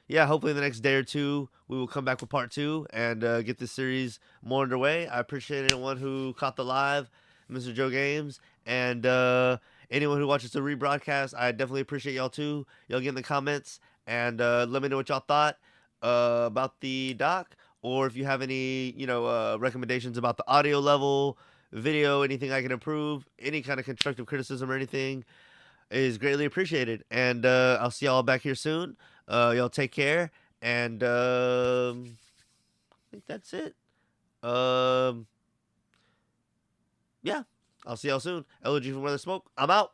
Speaker 1: yeah, hopefully in the next day or two, we will come back with part 2 and get this series more underway. I appreciate anyone who caught the live, Mr. Joe Games, and anyone who watches the rebroadcast. I definitely appreciate y'all too. Y'all get in the comments and let me know what y'all thought about the doc, or if you have any, recommendations about the audio level, video, anything I can improve, any kind of constructive criticism or anything is greatly appreciated. And I'll see y'all back here soon. Y'all take care, and I think that's it. Yeah, I'll see y'all soon. LG from Where the Smoke. I'm out.